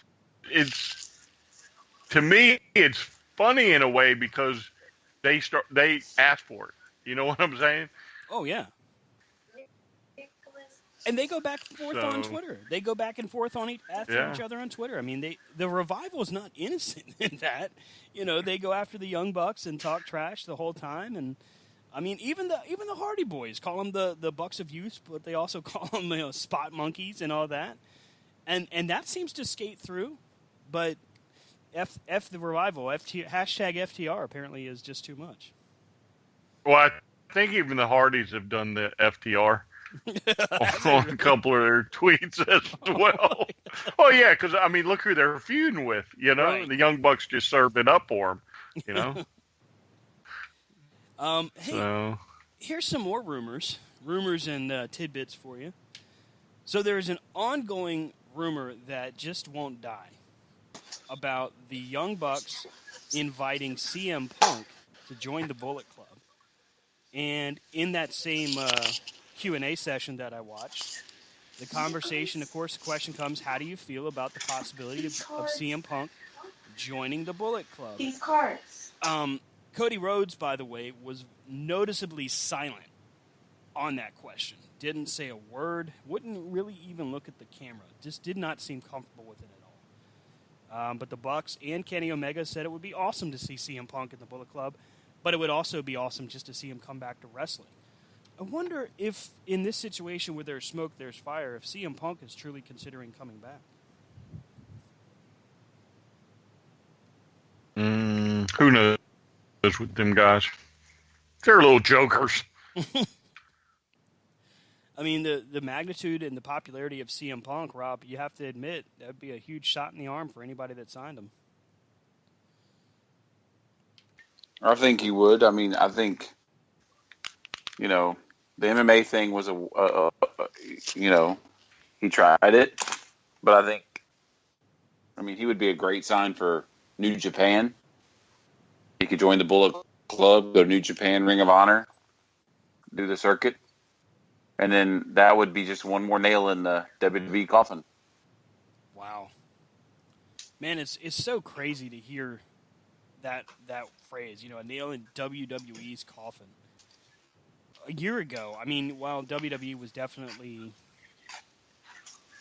to me, it's funny in a way because they asked for it. You know what I'm saying? Oh yeah. And they go back and forth on Twitter. They go back and forth after each other on Twitter. I mean, the Revival is not innocent in that. You know, they go after the Young Bucks and talk trash the whole time. And I mean, even the Hardy Boys call them the Bucks of Youth, but they also call them spot monkeys and all that. And that seems to skate through. But F the Revival, hashtag FTR apparently is just too much. Well, I think even the Hardys have done the FTR. On a couple of their tweets as well. Oh yeah, because I mean, look who they're feuding with. You know, Right. The Young Bucks just served it up for them. You know. Hey, here's some more rumors and tidbits for you. So there's an ongoing rumor that just won't die about the Young Bucks inviting CM Punk to join the Bullet Club, and in that same Q&A session that I watched, the conversation, of course, the question comes, how do you feel about the possibility of CM Punk joining the Bullet Club? These cards. Cody Rhodes, by the way, was noticeably silent on that question. Didn't say a word, wouldn't really even look at the camera. Just did not seem comfortable with it at all. But the Bucks and Kenny Omega said it would be awesome to see CM Punk in the Bullet Club, but it would also be awesome just to see him come back to wrestling. I wonder if, in this situation where there's smoke, there's fire, if CM Punk is truly considering coming back. Who knows with them guys? They're little jokers. I mean, the magnitude and the popularity of CM Punk, Rob, you have to admit, that would be a huge shot in the arm for anybody that signed him. I think he would. I mean, I think, the MMA thing was he tried it, but he would be a great sign for New Japan. He could join the Bullet Club, go to New Japan, Ring of Honor, do the circuit, and then that would be just one more nail in the WWE coffin. Wow. Man, it's so crazy to hear that phrase, a nail in WWE's coffin. A year ago, I mean, while WWE was definitely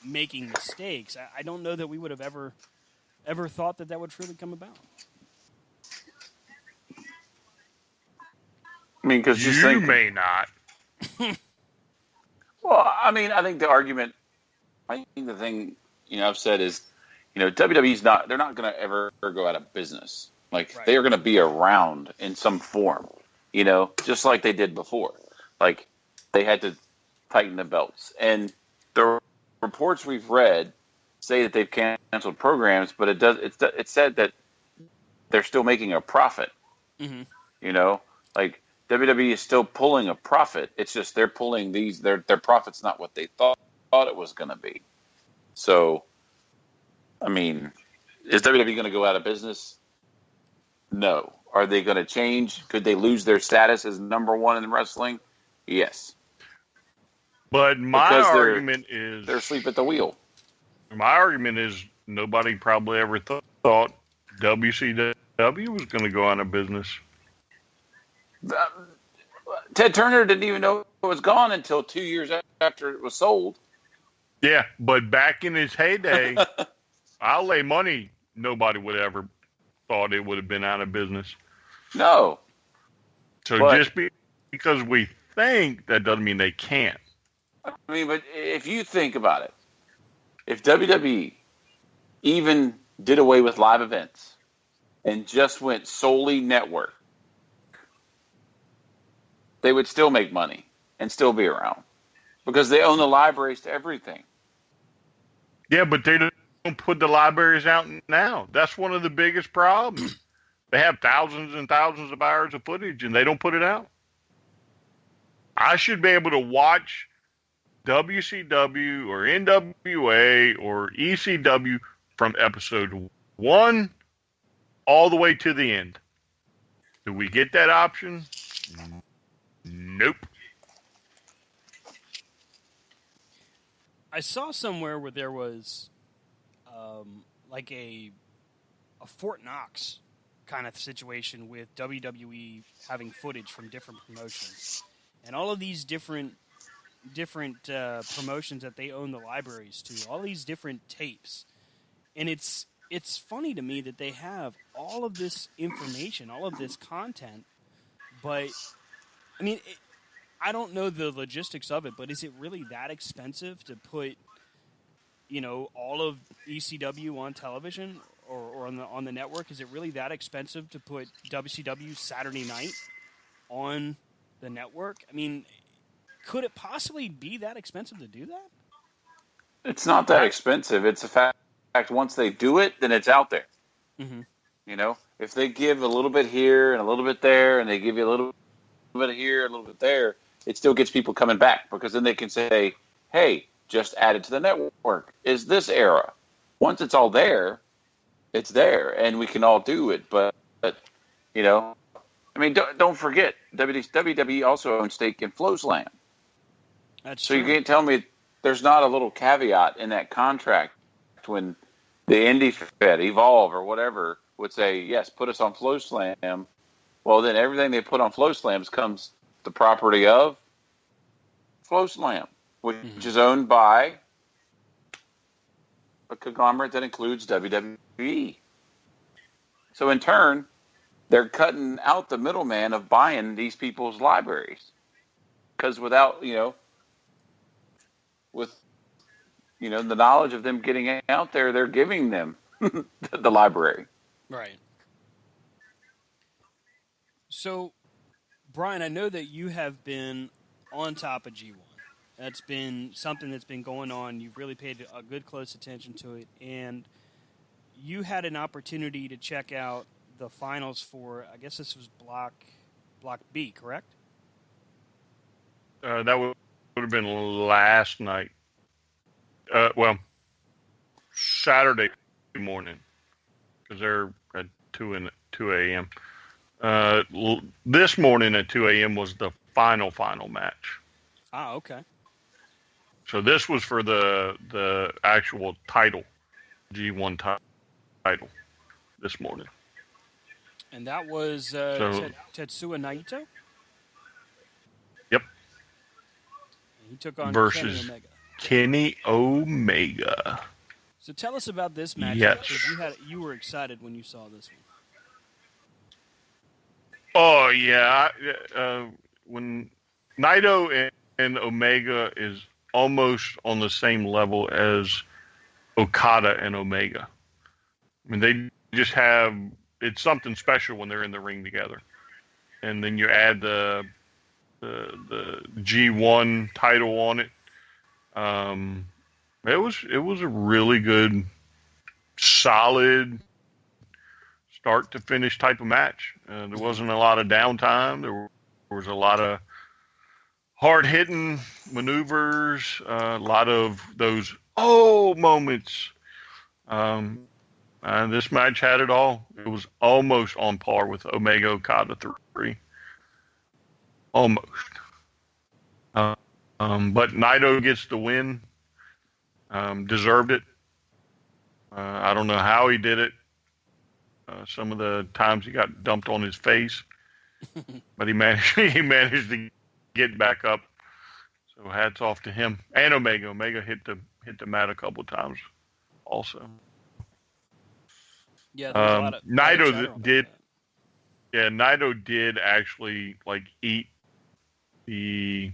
making mistakes, I don't know that we would have ever thought that would truly come about. I mean, because you may not. Well, I mean, I think the thing, I've said is, WWE's they're not going to ever go out of business. Like, right. They are going to be around in some form, just like they did before. Like, they had to tighten the belts. And the reports we've read say that they've canceled programs, but it said that they're still making a profit. Mm-hmm. Like, WWE is still pulling a profit. It's just they're pulling their profit's not what they thought it was going to be. So, I mean, is WWE going to go out of business? No. Are they going to change? Could they lose their status as number one in wrestling? Yes. But my argument is they're asleep at the wheel. My argument is nobody probably ever thought WCW was going to go out of business. Ted Turner didn't even know it was gone until 2 years after it was sold. Yeah, but back in his heyday, I'll lay money nobody would ever thought it would have been out of business. No. So just because we think, that doesn't mean they can't. I mean, but if you think about it, if WWE even did away with live events and just went solely network, they would still make money and still be around because they own the libraries to everything. Yeah, but they don't put the libraries out now. That's one of the biggest problems. They have thousands and thousands of hours of footage, and they don't put it out. I should be able to watch WCW or NWA or ECW from episode 1 all the way to the end. Do we get that option? Nope. I saw somewhere where there was like a Fort Knox kind of situation with WWE having footage from different promotions. And all of these different promotions that they own the libraries to, all these different tapes. And it's funny to me that they have all of this information, all of this content, but, I mean, I don't know the logistics of it, but is it really that expensive to put, all of ECW on television or on the network? Is it really that expensive to put WCW Saturday Night on the network? I mean, could it possibly be that expensive to do that? It's not that expensive. It's a fact. Once they do it, then it's out there. Mm-hmm. If they give a little bit here and a little bit there, and they give you a little bit here, a little bit there, it still gets people coming back because then they can say, hey, just add it to the network. Is this era? Once it's all there, it's there, and we can all do it. But I mean, don't forget, WWE also owns stake in FloSlam. That's so true. You can't tell me there's not a little caveat in that contract when the Indie Fed, Evolve, or whatever would say, yes, put us on FloSlam. Well, then everything they put on FloSlam comes the property of FloSlam, which is owned by a conglomerate that includes WWE. So in turn, they're cutting out the middleman of buying these people's libraries. Because without, the knowledge of them getting out there, they're giving them the library. Right. So, Brian, I know that you have been on top of G1. That's been something that's been going on. You've really paid a good close attention to it. And you had an opportunity to check out the finals for, I guess this was Block B, correct? That would have been last night. Saturday morning, because they're at 2 a.m. This morning at 2 a.m. was the final match. Ah, okay. So this was for the actual title, G1 title, this morning. And that was Tetsuya Naito? Yep. And he took on versus Kenny Omega. So tell us about this match. Yes. Because you were excited when you saw this one. Oh, yeah. When Naito and Omega is almost on the same level as Okada and Omega. I mean, they just have, it's something special when they're in the ring together. And then you add the G1 title on it. It was a really good, solid start to finish type of match. There wasn't a lot of downtime. There was a lot of hard hitting maneuvers, a lot of those moments. And this match had it all. It was almost on par with Omega Okada 3. Almost. But Naito gets the win. Deserved it. I don't know how he did it. Some of the times he got dumped on his face, but he managed to get back up. So hats off to him and Omega. Omega hit the mat a couple of times also. Yeah, there was a lot of Naito did. Yeah, Naito did actually eat the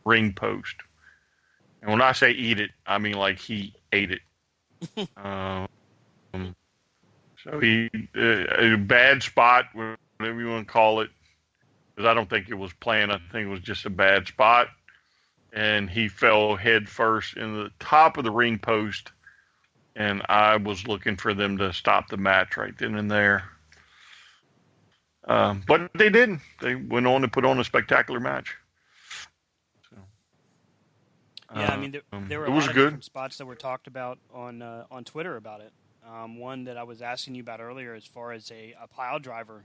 ring post, and when I say eat it, I mean he ate it. So he a bad spot, whatever you want to call it, because I don't think it was planned. I think it was just a bad spot, and he fell head first in the top of the ring post, and I was looking for them to stop the match right then and there. But they didn't. They went on to put on a spectacular match. So, yeah, I mean, there were a lot of different spots that were talked about on Twitter about it. One that I was asking you about earlier, as far as a pile driver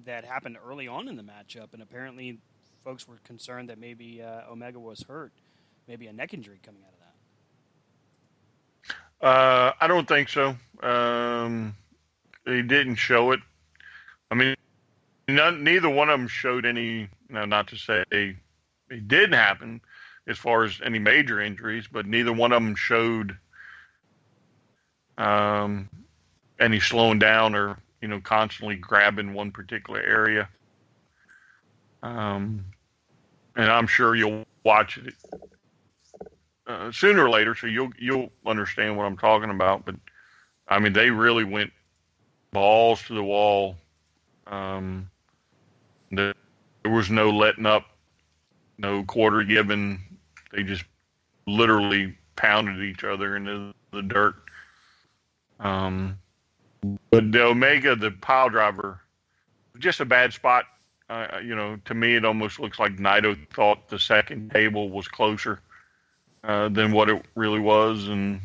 that happened early on in the matchup, and apparently folks were concerned that maybe Omega was hurt, maybe a neck injury coming out of that. I don't think so. They didn't show it. I mean, neither one of them showed any. Not to say it did happen as far as any major injuries, but neither one of them showed any slowing down or constantly grabbing one particular area. And I'm sure you'll watch it sooner or later, so you'll understand what I'm talking about. But I mean, they really went balls to the wall. There was no letting up, no quarter given. They just literally pounded each other into the dirt. But the Omega, the pile driver, just a bad spot. To me, it almost looks like Naito thought the second table was closer than what it really was, and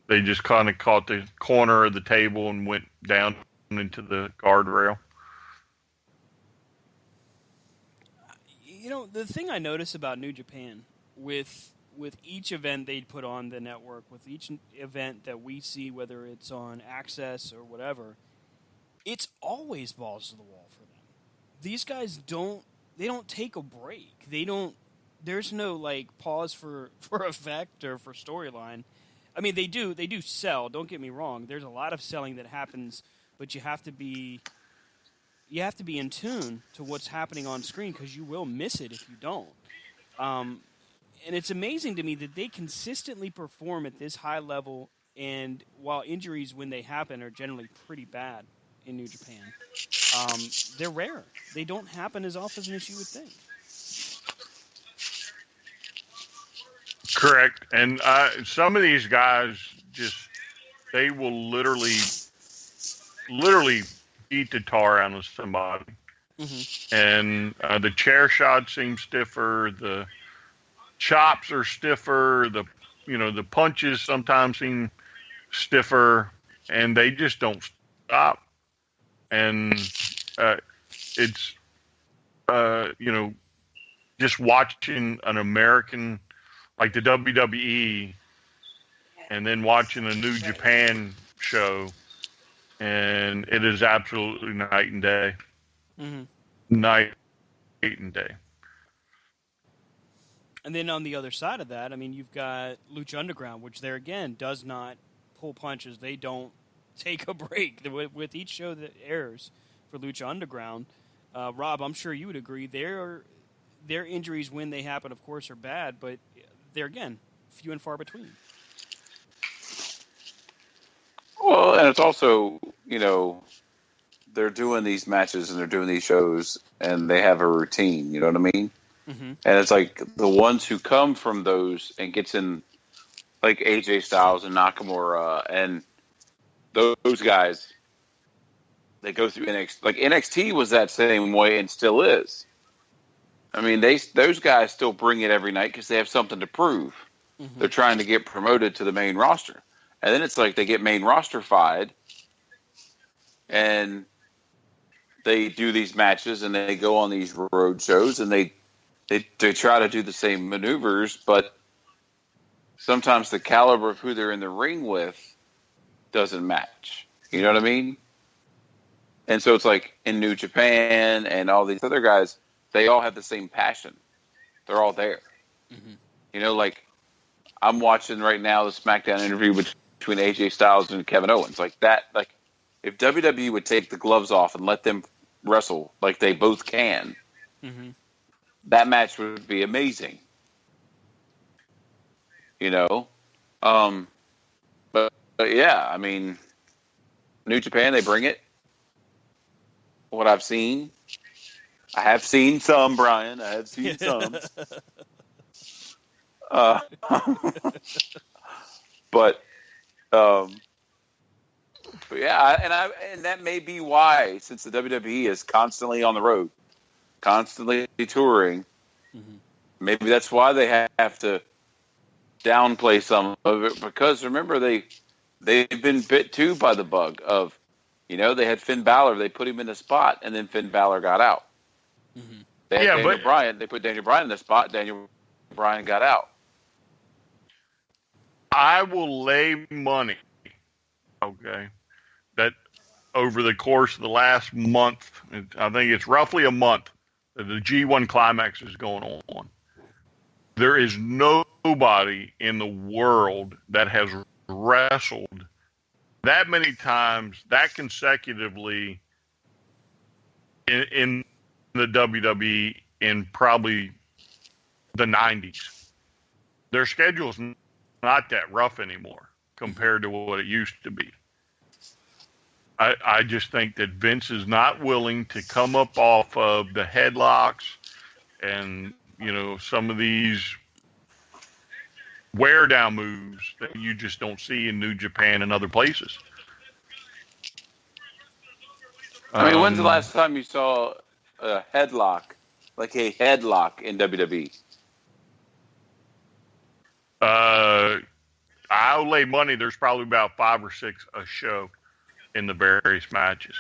they just kind of caught the corner of the table and went down into the guardrail. The thing I notice about New Japan with each event they put on the network, with each event that we see, whether it's on Access or whatever, it's always balls to the wall for them. These guys don't take a break. There's no pause for effect or for storyline. I mean, they do sell, don't get me wrong. There's a lot of selling that happens, but you have to be in tune to what's happening on screen, because you will miss it if you don't. And it's amazing to me that they consistently perform at this high level, and while injuries, when they happen, are generally pretty bad in New Japan, they're rare. They don't happen as often as you would think. Correct. And some of these guys they will literally beat the tar out of somebody. Mm-hmm. And the chair shot seems stiffer. The chops are stiffer. The punches sometimes seem stiffer, and they just don't stop. And it's just watching an American like the WWE, and then watching a New Japan show, and it is absolutely night and day. Mm-hmm. Night and day. And then on the other side of that, I mean, you've got Lucha Underground, which there again does not pull punches. They don't take a break. With each show that airs for Lucha Underground, Rob, I'm sure you would agree, their injuries, when they happen, of course, are bad, but they're, again, few and far between. Well, and it's also, they're doing these matches and they're doing these shows, and they have a routine, you know what I mean? Mm-hmm. And it's like the ones who come from those and gets in, like AJ Styles and Nakamura and those guys, they go through NXT. Like NXT was that same way and still is. I mean, those guys still bring it every night because they have something to prove. Mm-hmm. They're trying to get promoted to the main roster. And then it's like they get main roster-fied, and they do these matches, and they go on these road shows, and they they try to do the same maneuvers, but sometimes the caliber of who they're in the ring with doesn't match. You know what I mean? And so it's like in New Japan and all these other guys, they all have the same passion. They're all there. Mm-hmm. You know, like I'm watching right now the SmackDown interview between AJ Styles and Kevin Owens. Like that, like if WWE would take the gloves off and let them wrestle like they both can, Mm-hmm. that match would be amazing. You know? But yeah, I mean, New Japan, they bring it. What I've seen. I have seen some, Brian. I have seen some. Uh, but yeah, and that may be why, since the WWE is constantly on the road, constantly touring, Mm-hmm. maybe that's why they have to downplay some of it. Because remember, they've been bit too by the bug of, you know, they had Finn Balor, they put him in the spot, and then Finn Balor got out. Mm-hmm. They had Daniel Bryan, they put Daniel Bryan in the spot, Daniel Bryan got out. I will lay money, okay, that over the course of the last month, I think it's roughly a month, that the G1 Climax is going on. There is nobody in the world that has wrestled that many times, that consecutively in the WWE in probably the 90s. Their schedule's not that rough anymore compared to what it used to be. I just think that Vince is not willing to come up off of the headlocks and, you know, some of these wear down moves that you just don't see in New Japan and other places. I mean, when's the last time you saw a headlock, like a headlock in WWE? I'll lay money there's probably about 5 or 6 a show in the various matches.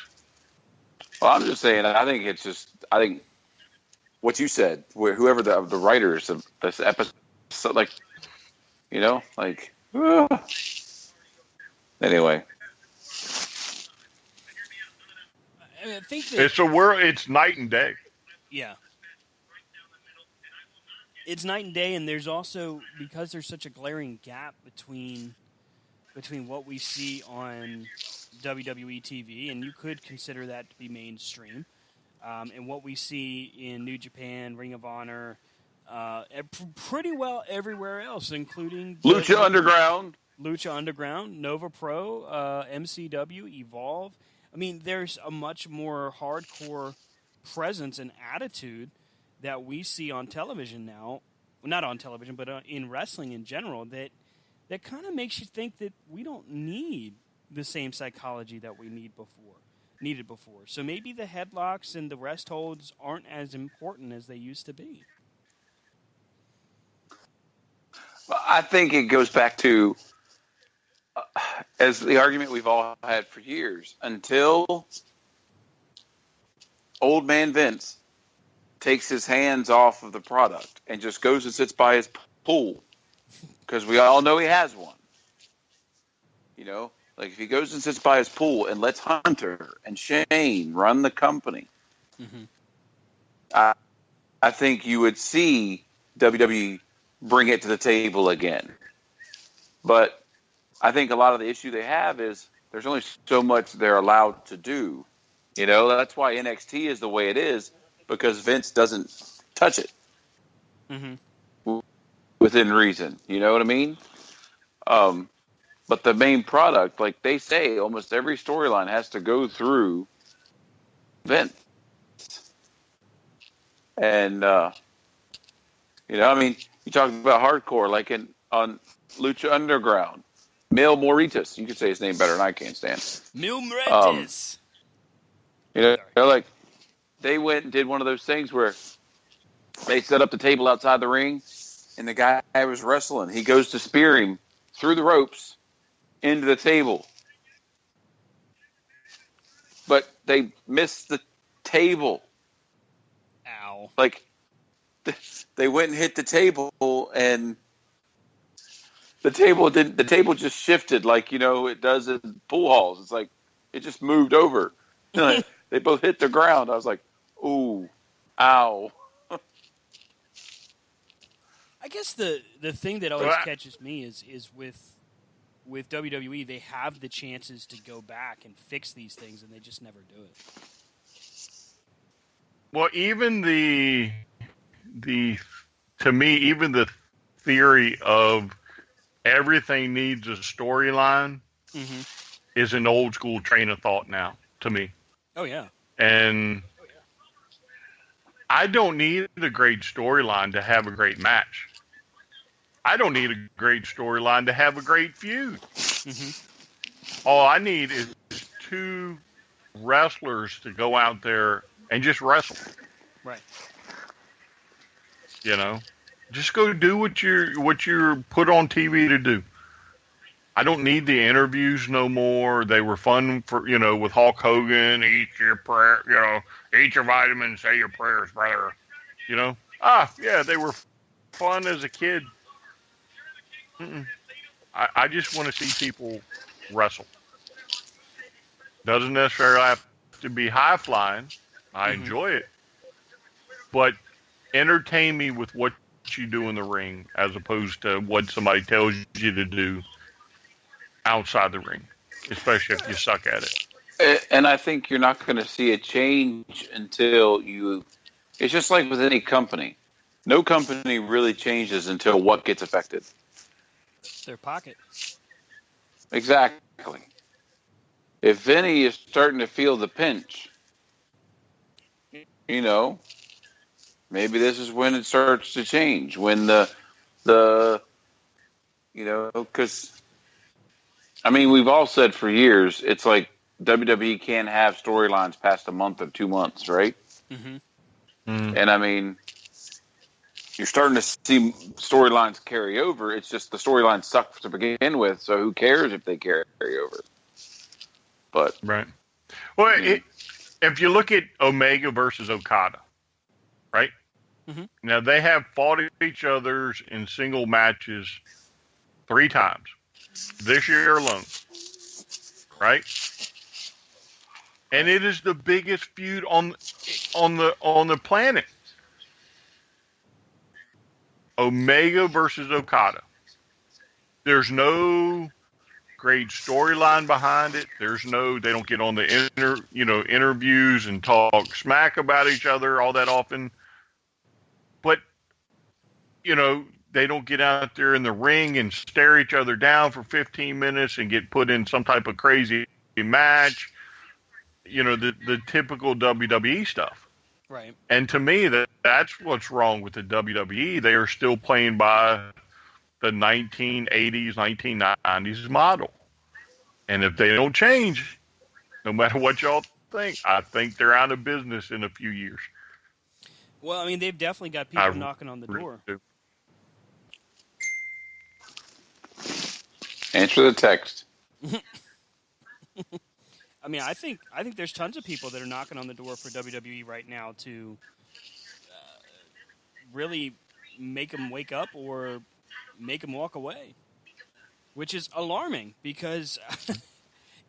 Well, I'm just saying, I think what you said, whoever the writers of this episode, like, you know, like, anyway. I think that It's night and day. Yeah. It's night and day, and there's also, because there's such a glaring gap between what we see on WWE TV, and you could consider that to be mainstream, and what we see in New Japan, Ring of Honor, pretty well everywhere else, including Lucha Underground, Nova Pro, MCW, Evolve. I mean, there's a much more hardcore presence and attitude that we see on television now. Well, not on television, but in wrestling in general, that kind of makes you think that we don't need the same psychology that we needed before. So maybe the headlocks and the rest holds aren't as important as they used to be. Well, I think it goes back to as the argument we've all had for years, until old man Vince takes his hands off of the product and just goes and sits by his pool, because we all know he has one. You know, like if he goes and sits by his pool and lets Hunter and Shane run the company, Mm-hmm. I think you would see WWE bring it to the table again. But I think a lot of the issue they have is there's only so much they're allowed to do. You know, that's why NXT is the way it is, because Vince doesn't touch it within reason. You know what I mean? But the main product, like they say, almost every storyline has to go through Vince. And, you know, I mean, you talked about hardcore, like on Lucha Underground. Mil Moritas, you can say his name better than I can, Stan. Mil Moritas. You know, they're like, they went and did one of those things where they set up the table outside the ring, and the guy was wrestling. He goes to spear him through the ropes into the table. But they missed the table. Ow. Like, they went and hit the table, and the table just shifted like it does in pool halls. It's like it just moved over. They both hit the ground. I was like, ooh, ow. I guess the thing that always catches me is with WWE, they have the chances to go back and fix these things, and they just never do it. Well, even to me, even the theory of everything needs a storyline is an old school train of thought now to me. Oh yeah. And I don't need a great storyline to have a great match. I don't need a great storyline to have a great feud. All I need is two wrestlers to go out there and just wrestle. Right. Just go do what you're put on TV to do. I don't need the interviews no more. They were fun for with Hulk Hogan. Eat your prayer. Eat your vitamins. Say your prayers, brother. Yeah, they were fun as a kid. I just want to see people wrestle. Doesn't necessarily have to be high flying. I enjoy it, but entertain me with what you do in the ring as opposed to what somebody tells you to do outside the ring, especially if you suck at it. And I think you're not going to see a change until it's just like with any company. No company really changes until what gets affected? Their pocket. Exactly. If Vinny is starting to feel the pinch, maybe this is when it starts to change. When because we've all said for years, it's like WWE can't have storylines past a month or 2 months, right? And you're starting to see storylines carry over. It's just the storylines suck to begin with, so who cares if they carry over? But right. Well, if you look at Omega versus Okada, right? Now they have fought each other in single matches 3 times this year alone, right? And it is the biggest feud on the planet. Omega versus Okada. There's no great storyline behind it. They don't get on the interviews and talk smack about each other all that often. But they don't get out there in the ring and stare each other down for 15 minutes and get put in some type of crazy match. The typical WWE stuff. Right. And to me, that's what's wrong with the WWE. They are still playing by the 1980s, 1990s model. And if they don't change, no matter what y'all think, I think they're out of business in a few years. Well, they've definitely got people knocking on the door. Answer the text. I think there's tons of people that are knocking on the door for WWE right now to really make them wake up or make them walk away, which is alarming because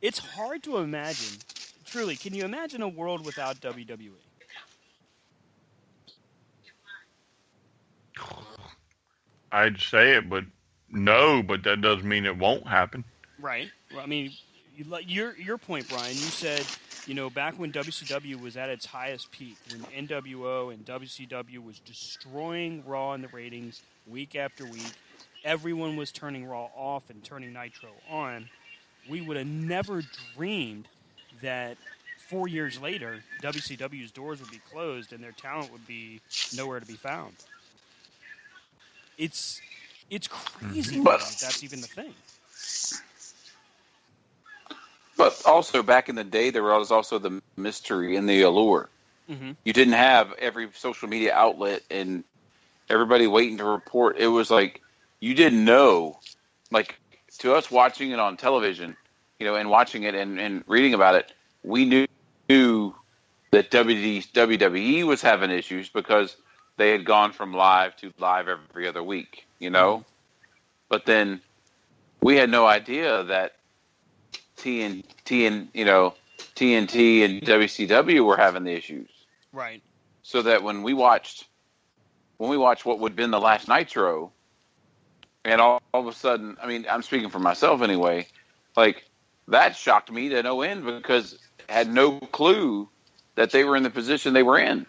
it's hard to imagine. Truly, can you imagine a world without WWE? I'd say it, but no, but that doesn't mean it won't happen. Right. Well, your point, Brian, you said, back when WCW was at its highest peak, when NWO and WCW was destroying Raw in the ratings week after week, everyone was turning Raw off and turning Nitro on, we would have never dreamed that 4 years later, WCW's doors would be closed and their talent would be nowhere to be found. It's crazy that that's even the thing. But also, back in the day, there was also the mystery and the allure. You didn't have every social media outlet and everybody waiting to report. It was like you didn't know. Like, to us watching it on television, and watching it and reading about it, we knew that WWE was having issues because they had gone from live to live every other week, you know? Mhm. But then we had no idea that TNT and WCW were having the issues. Right. So that when we watched what would have been the last Nitro, and all of a sudden, I mean, I'm speaking for myself anyway, like that shocked me to no end because I had no clue that they were in the position they were in.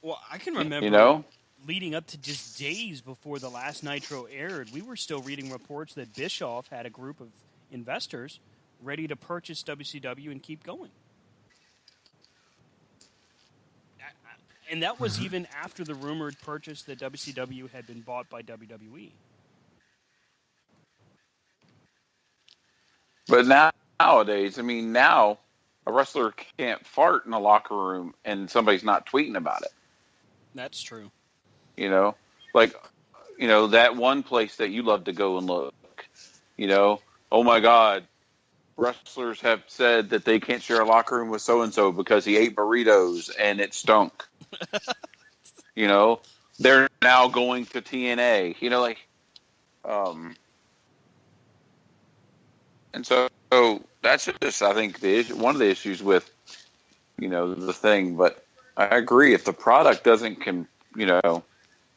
Well, I can remember, You know? leading up to just days before the last Nitro aired, we were still reading reports that Bischoff had a group of investors ready to purchase WCW and keep going. And that was even after the rumored purchase that WCW had been bought by WWE. But nowadays, I mean, now a wrestler can't fart in a locker room and somebody's not tweeting about it. That's true. You know, like, you know, that one place that you love to go and look, you know, oh my God, wrestlers have said that they can't share a locker room with so-and-so because he ate burritos and it stunk. You know, they're now going to TNA, you know, like, and so that's just, I think, one of the issues with, you know, the thing. But I agree, if the product doesn't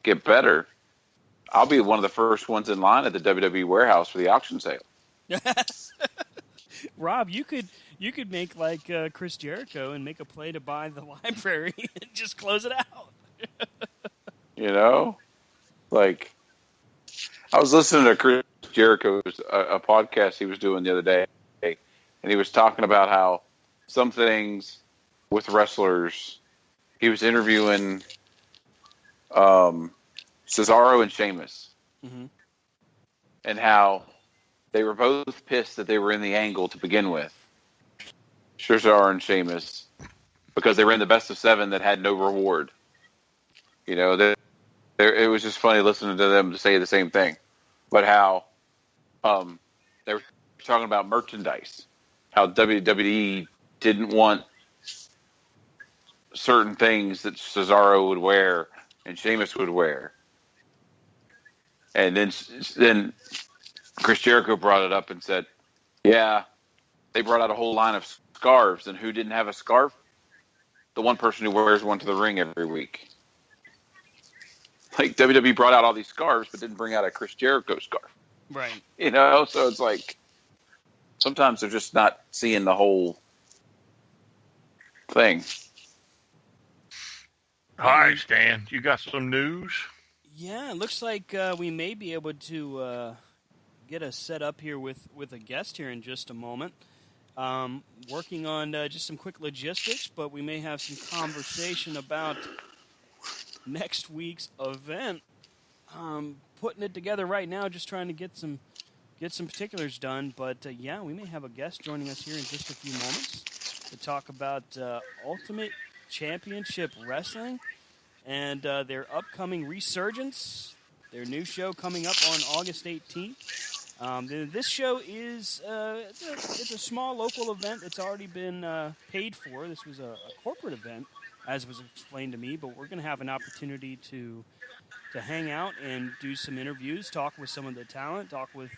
get better, I'll be one of the first ones in line at the WWE warehouse for the auction sale. Rob, you could make like Chris Jericho and make a play to buy the library and just close it out. You know, like I was listening to Chris Jericho's a podcast he was doing the other day, and he was talking about how some things with wrestlers. He was interviewing Cesaro and Sheamus, and how they were both pissed that they were in the angle to begin with, Cesaro and Sheamus, because they were in the best of 7 that had no reward. You know, it was just funny listening to them say the same thing. But how they were talking about merchandise, how WWE didn't want certain things that Cesaro would wear and Sheamus would wear. And then Chris Jericho brought it up and said, yeah, they brought out a whole line of scarves, and who didn't have a scarf? The one person who wears one to the ring every week. Like, WWE brought out all these scarves, but didn't bring out a Chris Jericho scarf. Right. You know, so it's like, sometimes they're just not seeing the whole thing. All right, Stan, you got some news? Yeah, it looks like we may be able to get us set up here with a guest here in just a moment. Working on just some quick logistics, but we may have some conversation about next week's event. Putting it together right now, just trying to get some particulars done. But yeah, we may have a guest joining us here in just a few moments to talk about Ultimate Championship Wrestling and their upcoming resurgence, their new show coming up on August 18th. This show is it's a small local event that's already been paid for. This was a corporate event, as was explained to me, but we're going to have an opportunity to hang out and do some interviews, talk with some of the talent, talk with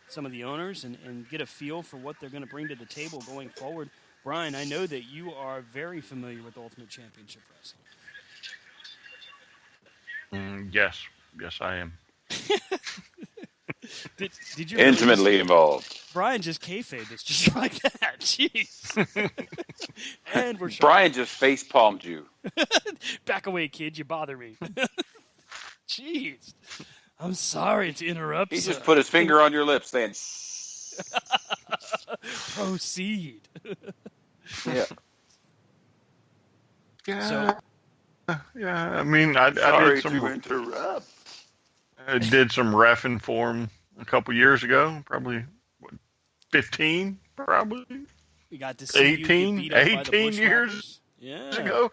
some of the owners, and get a feel for what they're going to bring to the table going forward. Brian, I know that you are very familiar with Ultimate Championship Wrestling. Yes, I am. Did you intimately really involved? Brian just kayfabed us just like that. Jeez. And we're Brian just face palmed you. Back away, kid. You bother me. Jeez. I'm sorry to interrupt. He just put his finger on your lips, saying, "Proceed." Yeah. Yeah. Yeah. I mean, I Sorry did some to interrupt. I did some reffing for him a couple years ago, probably 15, probably. We got to see 18, you get beat up by the 18 years ago.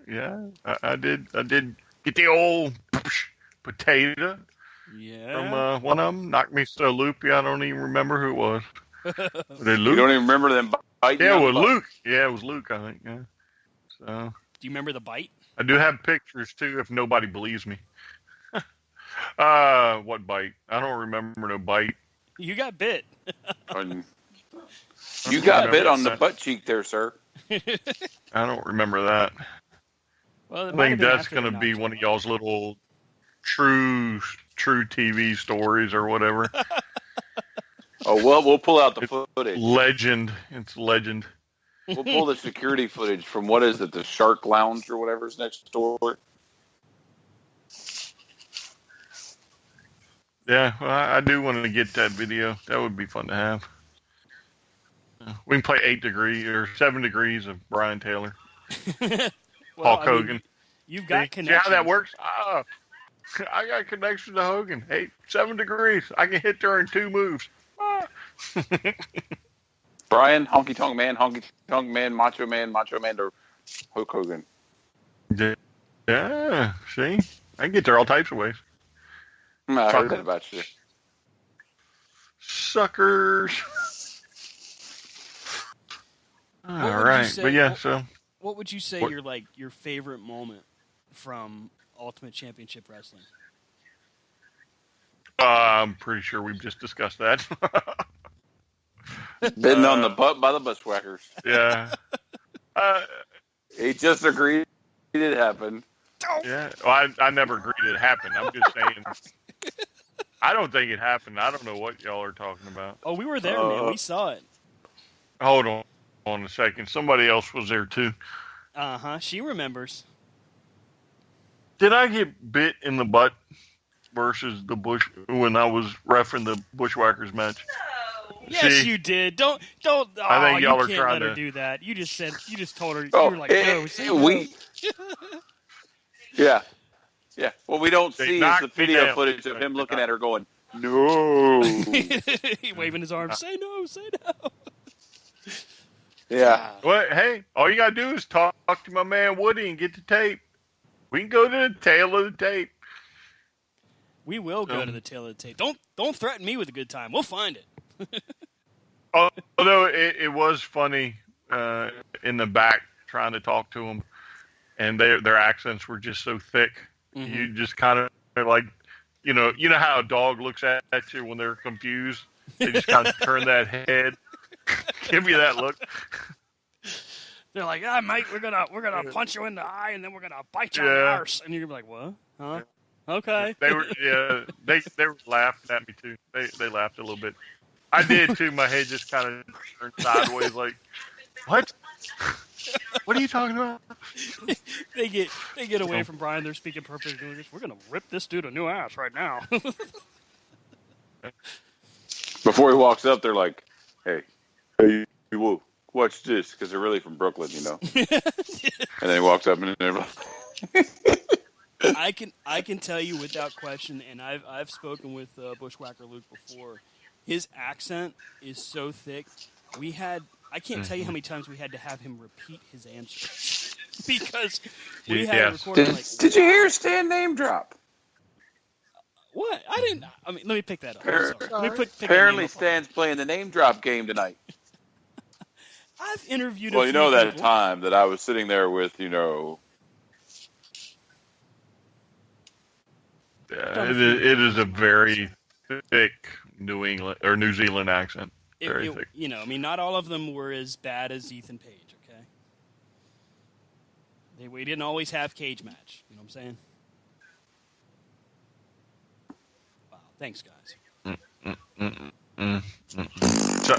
Yeah, I did get the old potato from one of them. Knocked me so loopy, I don't even remember who it was. You don't even remember them biting? Yeah, it was Luke. Yeah, it was Luke, I think. Yeah. So. Do you remember the bite? I do have pictures too. If nobody believes me. What bite? I don't remember no bite. You got bit. You got bit on the that. butt cheek there, sir. I don't remember that. Well, it I might have think been that's after going they to be knocked one you of y'all's little true TV stories or whatever. Oh, well, we'll pull out the footage. Legend. It's legend. We'll pull the security footage from, what is it, the Shark Lounge or whatever's next door. Yeah, well, I do want to get that video. That would be fun to have. We can play 8 degrees or 7 degrees of Brian Taylor. well, Hulk Hogan. Mean, you've got See connections. how that works? I got connection to Hogan. Hey, 7 degrees. I can hit there in 2 moves. Brian, Honky Tonk Man, Macho Man, or Hulk Hogan. Yeah, see? I can get there all types of ways. I heard that about you. Suckers. All right. But yeah, so. What would you say your favorite moment from Ultimate Championship Wrestling? I'm pretty sure we've just discussed that. Bitten on the butt by the bushwhackers. Yeah. He just agreed it happened. Yeah. Well, I never agreed it happened. I'm just saying. I don't think it happened. I don't know what y'all are talking about. Oh, we were there, man. We saw it. Hold on a second. Somebody else was there, too. Uh-huh. She remembers. Did I get bit in the butt versus the bush when I was reffing the Bushwhackers match? No. Yes, you did. Don't. I think y'all you are can't trying let her to do that. You just told her. Oh, you were like, no. Yeah. What we don't see is the video down. footage of him looking at her going, no. Waving his arms. Say no. Say no. Yeah. Well, hey, all you gotta do is talk to my man Woody and get the tape. We can go to the tail of the tape. We will go to the tail of the tape. Don't threaten me with a good time. We'll find it. Although it was funny in the back trying to talk to them, and their accents were just so thick. Mm-hmm. You just kind of like, you know how a dog looks at you when they're confused. They just kind of turn that head, give you that look. They're like, mate, we're gonna punch you in the eye, and then we're gonna bite you on the arse, and you're gonna be like, what? Huh? Okay. They were they were laughing at me too. They laughed a little bit. I did too. My head just kind of turned sideways, like, what? What are you talking about? They get away from Brian. They're speaking perfect English. We're gonna rip this dude a new ass right now. Before he walks up, they're like, hey, whoa, watch this, because they're really from Brooklyn, And then he walks up and they're like, I can tell you without question, and I've spoken with Bushwhacker Luke before. His accent is so thick. I can't tell you how many times we had to have him repeat his answers because we had it recorded. Did you hear Stan name drop? What? I didn't. I mean, let me pick that up. Let me apparently, Stan's playing the name drop game tonight. I've interviewed. Well, that time that I was sitting there with, Yeah, it is a very thick New Zealand accent. Very thick. Not all of them were as bad as Ethan Page. Okay. We didn't always have cage match. You know what I'm saying? Wow. Thanks, guys. So,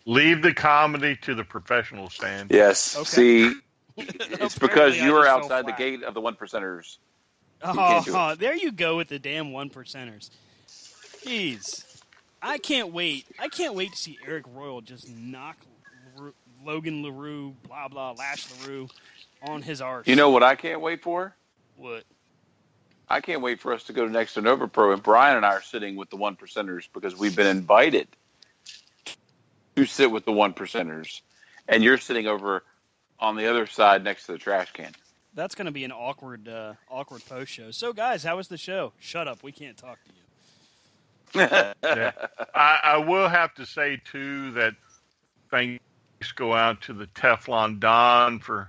leave the comedy to the professional, Stan. Yes. Okay. See, it's because you were outside the gate of the one percenters. Oh, there you go with the damn one percenters. Jeez. I can't wait. I can't wait to see Eric Royal just knock Logan LaRue, blah, blah, Lash LaRue on his arse. You know what I can't wait for? What? I can't wait for us to go to Next to Nova Pro, and Brian and I are sitting with the one percenters because we've been invited to sit with the one percenters, and you're sitting over on the other side next to the trash can. That's going to be an awkward post show. So, guys, how was the show? Shut up. We can't talk to you. Yeah. I will have to say, too, that thanks go out to the Teflon Don for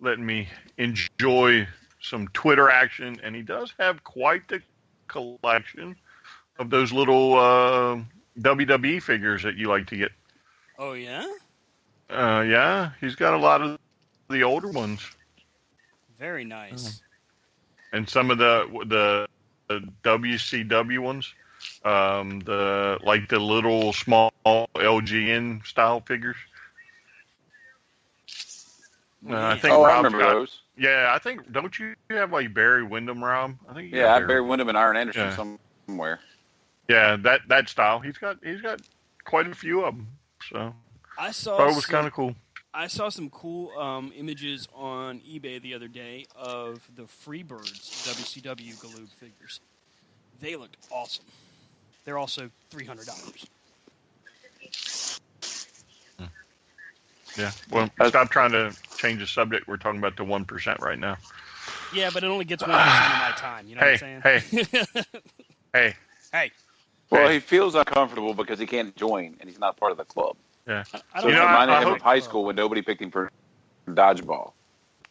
letting me enjoy some Twitter action, and he does have quite the collection of those little WWE figures that you like to get. Oh yeah, Yeah, he's got a lot of the older ones, very nice. and some of the WCW ones. The little small LGN style figures. I think I Rob's remember got, those. Yeah, I think, don't you have like Barry Windham, Rob? I think Yeah, I have Barry Windham and Iron Anderson somewhere. Yeah, that style. He's got quite a few of them. So I saw thought it was kind of cool. I saw some cool images on eBay the other day of the Freebirds WCW Galoob figures. They looked awesome. They're also $300. Yeah. Well, stop trying to change the subject. We're talking about the 1% right now. Yeah, but it only gets 1% of my time. You know what I'm saying? Hey. Well, he feels uncomfortable because he can't join, and he's not part of the club. Yeah. So it reminded him of high school when nobody picked him for dodgeball.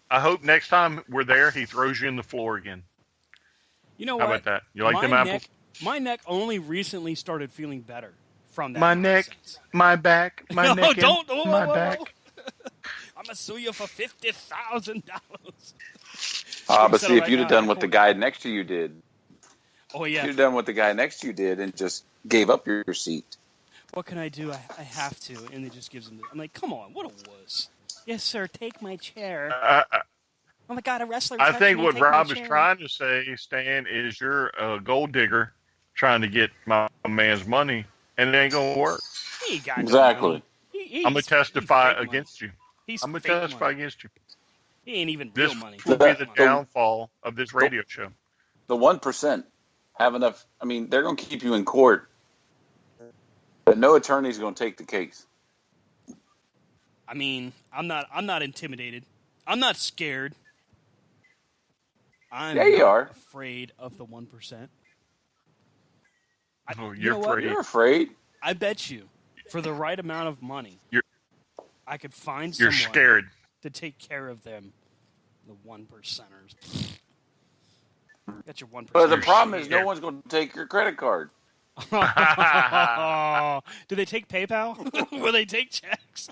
I hope next time we're there, he throws you in the floor again. You know How what? about that? You like them apples? My neck only recently started feeling better from that. My nonsense. neck, my back, my No, neck, don't, my back. I'm gonna sue you for $50,000. But see, if you'd have done what the guy next to you did. Oh yeah. You'd have done what the guy next to you did and just gave up your seat. What can I do? I have to, and it just gives him. I'm like, come on, what a wuss. Yes, sir. Take my chair. Oh my God, a wrestler. I think what Rob is trying to say, Stan, is you're a gold digger trying to get my man's money, and it ain't gonna work. He got exactly. I'm gonna testify against you. I'm gonna testify against you. He ain't even real money. This will be the downfall of this radio show. The 1% have enough. I mean, they're gonna keep you in court, but no attorney's gonna take the case. I mean, I'm not intimidated. I'm not scared. I'm afraid of the 1%. You're afraid. You're afraid. I bet you, for the right amount of money, I could find someone scared to take care of them. The 1%ers. Got your 1%. But the problem is, no one's going to take your credit card. Do they take PayPal? Will they take checks?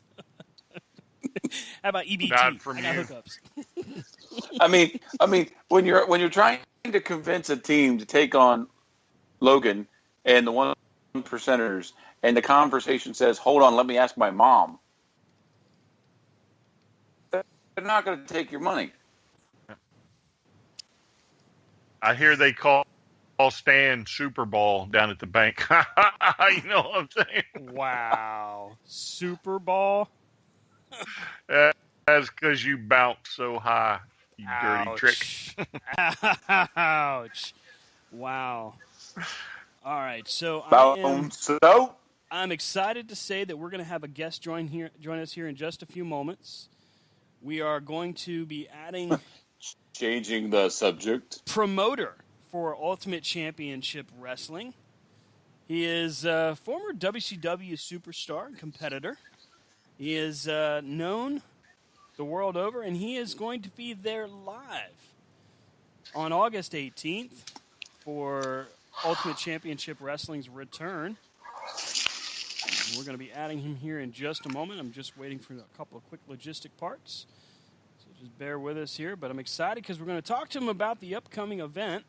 How about EBT? Not from I got you. hookups. I mean, when you're trying to convince a team to take on Logan and the 1%ers, and the conversation says, "Hold on, let me ask my mom," they're not going to take your money. I hear they call Stan Super Ball down at the bank. You know what I'm saying? Wow, Super Ball. That's because you bounced so high, you dirty trick. Ouch. Wow. All right, so I'm excited to say that we're going to have a guest join us here in just a few moments. We are going to be adding changing the subject promoter for Ultimate Championship Wrestling. He is a former WCW superstar and competitor. He is known the world over, and he is going to be there live on August 18th for Ultimate Championship Wrestling's return. And we're going to be adding him here in just a moment. I'm just waiting for a couple of quick logistic parts. So just bear with us here. But I'm excited because we're going to talk to him about the upcoming event.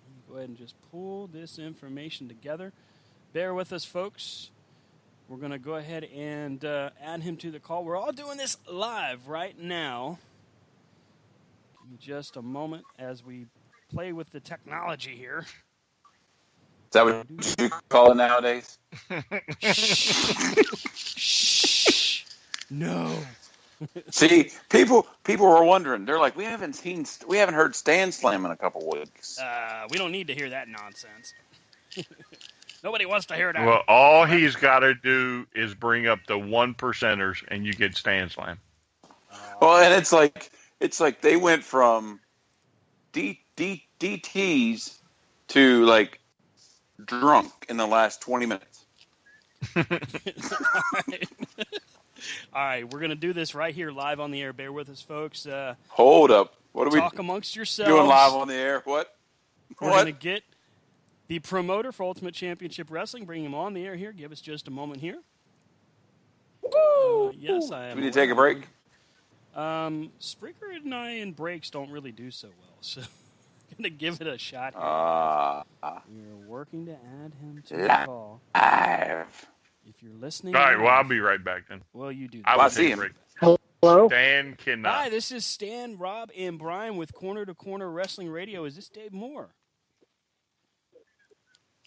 Let me go ahead and just pull this information together. Bear with us, folks. We're going to go ahead and add him to the call. We're all doing this live right now. Give me just a moment as we play with the technology here. Is that what you call it nowadays? Shh. No. See, people were wondering. They're like, we haven't heard Stan Slam in a couple weeks. We don't need to hear that nonsense. Nobody wants to hear that. Well, all he's got to do is bring up the 1%ers, and you get Stan Slam. Well, and it's like they went from DTs to like drunk in the last 20 minutes. All right, we're going to do this right here live on the air. Bear with us, folks. Hold up. What are we Talk amongst yourselves. doing live on the air? What? We're going to get the promoter for Ultimate Championship Wrestling, bring him on the air here. Give us just a moment here. Yes, I am. Do we need to take a break? Spreaker and I in breaks don't really do so well, so I'm going to give it a shot here. We're working to add him to the call. If you're listening. All right, well, I'll be right back then. Well, you do. I will see him. Hello? Stan cannot. Hi, this is Stan, Rob, and Brian with Corner to Corner Wrestling Radio. Is this Dave Moore?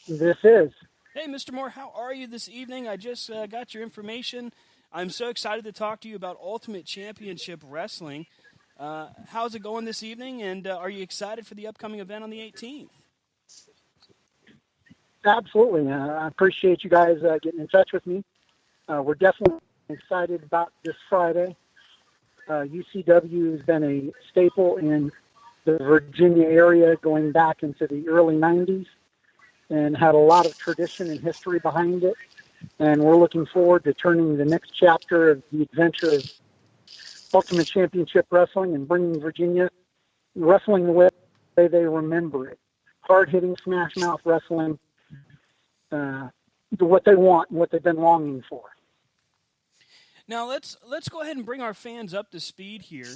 This is. Hey, Mr. Moore, how are you this evening? I just got your information. I'm so excited to talk to you about Ultimate Championship Wrestling. How's it going this evening, and are you excited for the upcoming event on the 18th? Absolutely. I appreciate you guys getting in touch with me. We're definitely excited about this Friday. UCW has been a staple in the Virginia area going back into the early 90s and had a lot of tradition and history behind it. And we're looking forward to turning the next chapter of the adventure of Ultimate Championship Wrestling and bringing Virginia wrestling the way they remember it. Hard-hitting, smash-mouth wrestling, what they want, what they've been longing for. Now let's go ahead and bring our fans up to speed here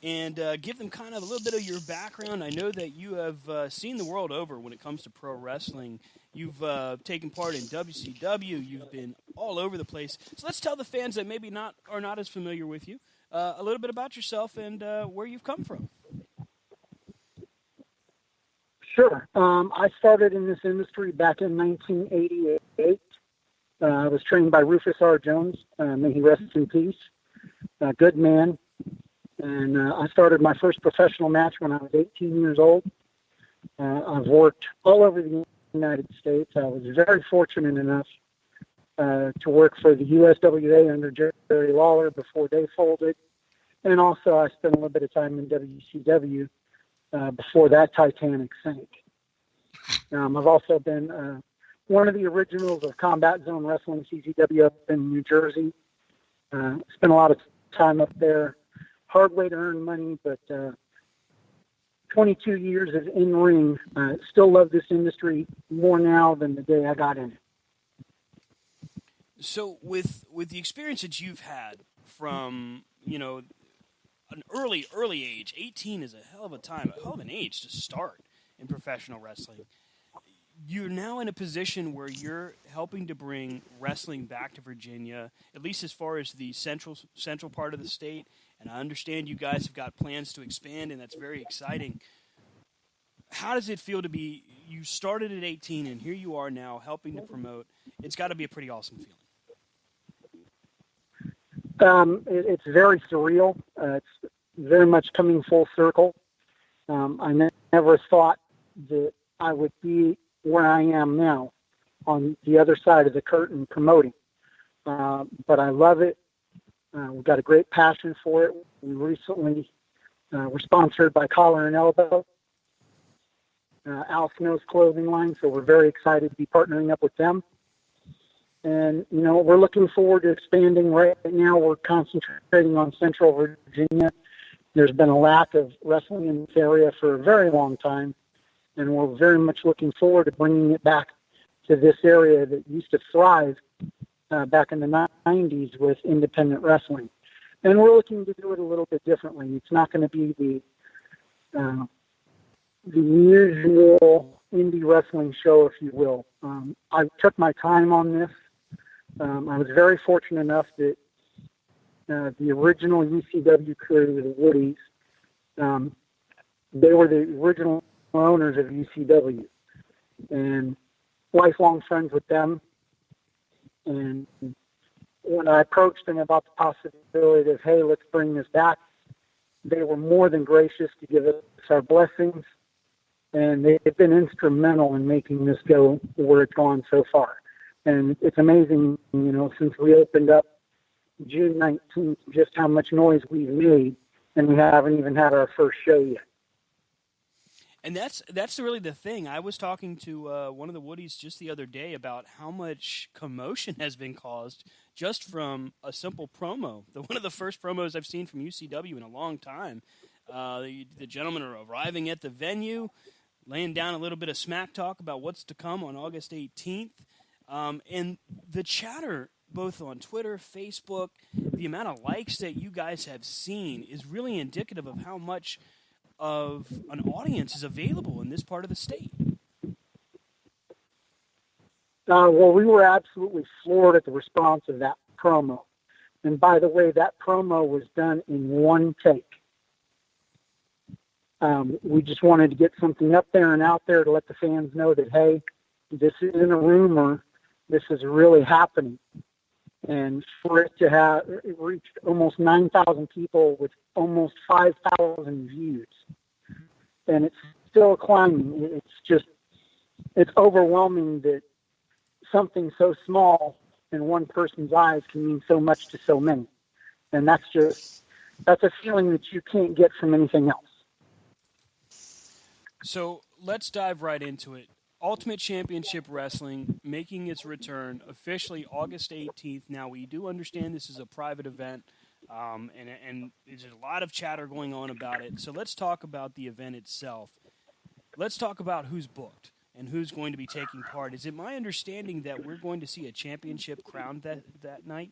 and give them kind of a little bit of your background. I know that you have seen the world over when it comes to pro wrestling. You've taken part in WCW. You've been all over the place. So let's tell the fans that maybe are not as familiar with you a little bit about yourself and where you've come from. Sure. I started in this industry back in 1988. I was trained by Rufus R. Jones. May he rest in peace. A good man. And I started my first professional match when I was 18 years old. I've worked all over the United States. I was very fortunate enough to work for the USWA under Jerry Lawler before they folded. And also I spent a little bit of time in WCW before that Titanic sank. I've also been one of the originals of Combat Zone Wrestling, CZW, up in New Jersey. Spent a lot of time up there. Hard way to earn money, but 22 years of in-ring. Still love this industry more now than the day I got in it. So with the experience that you've had from, an early age, 18 is a hell of a time, a hell of an age to start in professional wrestling. You're now in a position where you're helping to bring wrestling back to Virginia, at least as far as the central part of the state. And I understand you guys have got plans to expand, and that's very exciting. How does it feel to be, you started at 18, and here you are now helping to promote? It's got to be a pretty awesome feeling. It's very surreal. It's very much coming full circle. I never thought that I would be where I am now on the other side of the curtain promoting. But I love it. We've got a great passion for it. We recently were sponsored by Collar and Elbow, Al Snow's clothing line, so we're very excited to be partnering up with them. And, we're looking forward to expanding. Right now we're concentrating on Central Virginia. There's been a lack of wrestling in this area for a very long time, and we're very much looking forward to bringing it back to this area that used to thrive back in the 90s with independent wrestling. And we're looking to do it a little bit differently. It's not going to be the usual indie wrestling show, if you will. I took my time on this. I was very fortunate enough that the original UCW crew, the Woodies, they were the original owners of UCW, and lifelong friends with them. And when I approached them about the possibility of, hey, let's bring this back, they were more than gracious to give us our blessings, and they've been instrumental in making this go where it's gone so far. And it's amazing, since we opened up June 19th, just how much noise we've made, and we haven't even had our first show yet. And that's really the thing. I was talking to one of the Woodies just the other day about how much commotion has been caused just from a simple promo. One of the first promos I've seen from UCW in a long time. The gentlemen are arriving at the venue, laying down a little bit of smack talk about what's to come on August 18th. And the chatter, both on Twitter, Facebook, the amount of likes that you guys have seen is really indicative of how much of an audience is available in this part of the state. Well, we were absolutely floored at the response of that promo. And by the way, that promo was done in one take. We just wanted to get something up there and out there to let the fans know that, hey, this isn't a rumor. This is really happening. And for it to have it reached almost 9,000 people with almost 5,000 views. And it's still climbing. It's overwhelming that something so small in one person's eyes can mean so much to so many. And that's a feeling that you can't get from anything else. So let's dive right into it. Ultimate Championship Wrestling making its return officially August 18th. Now, we do understand this is a private event, and there's a lot of chatter going on about it. So let's talk about the event itself. Let's talk about who's booked and who's going to be taking part. Is it my understanding that we're going to see a championship crowned that night?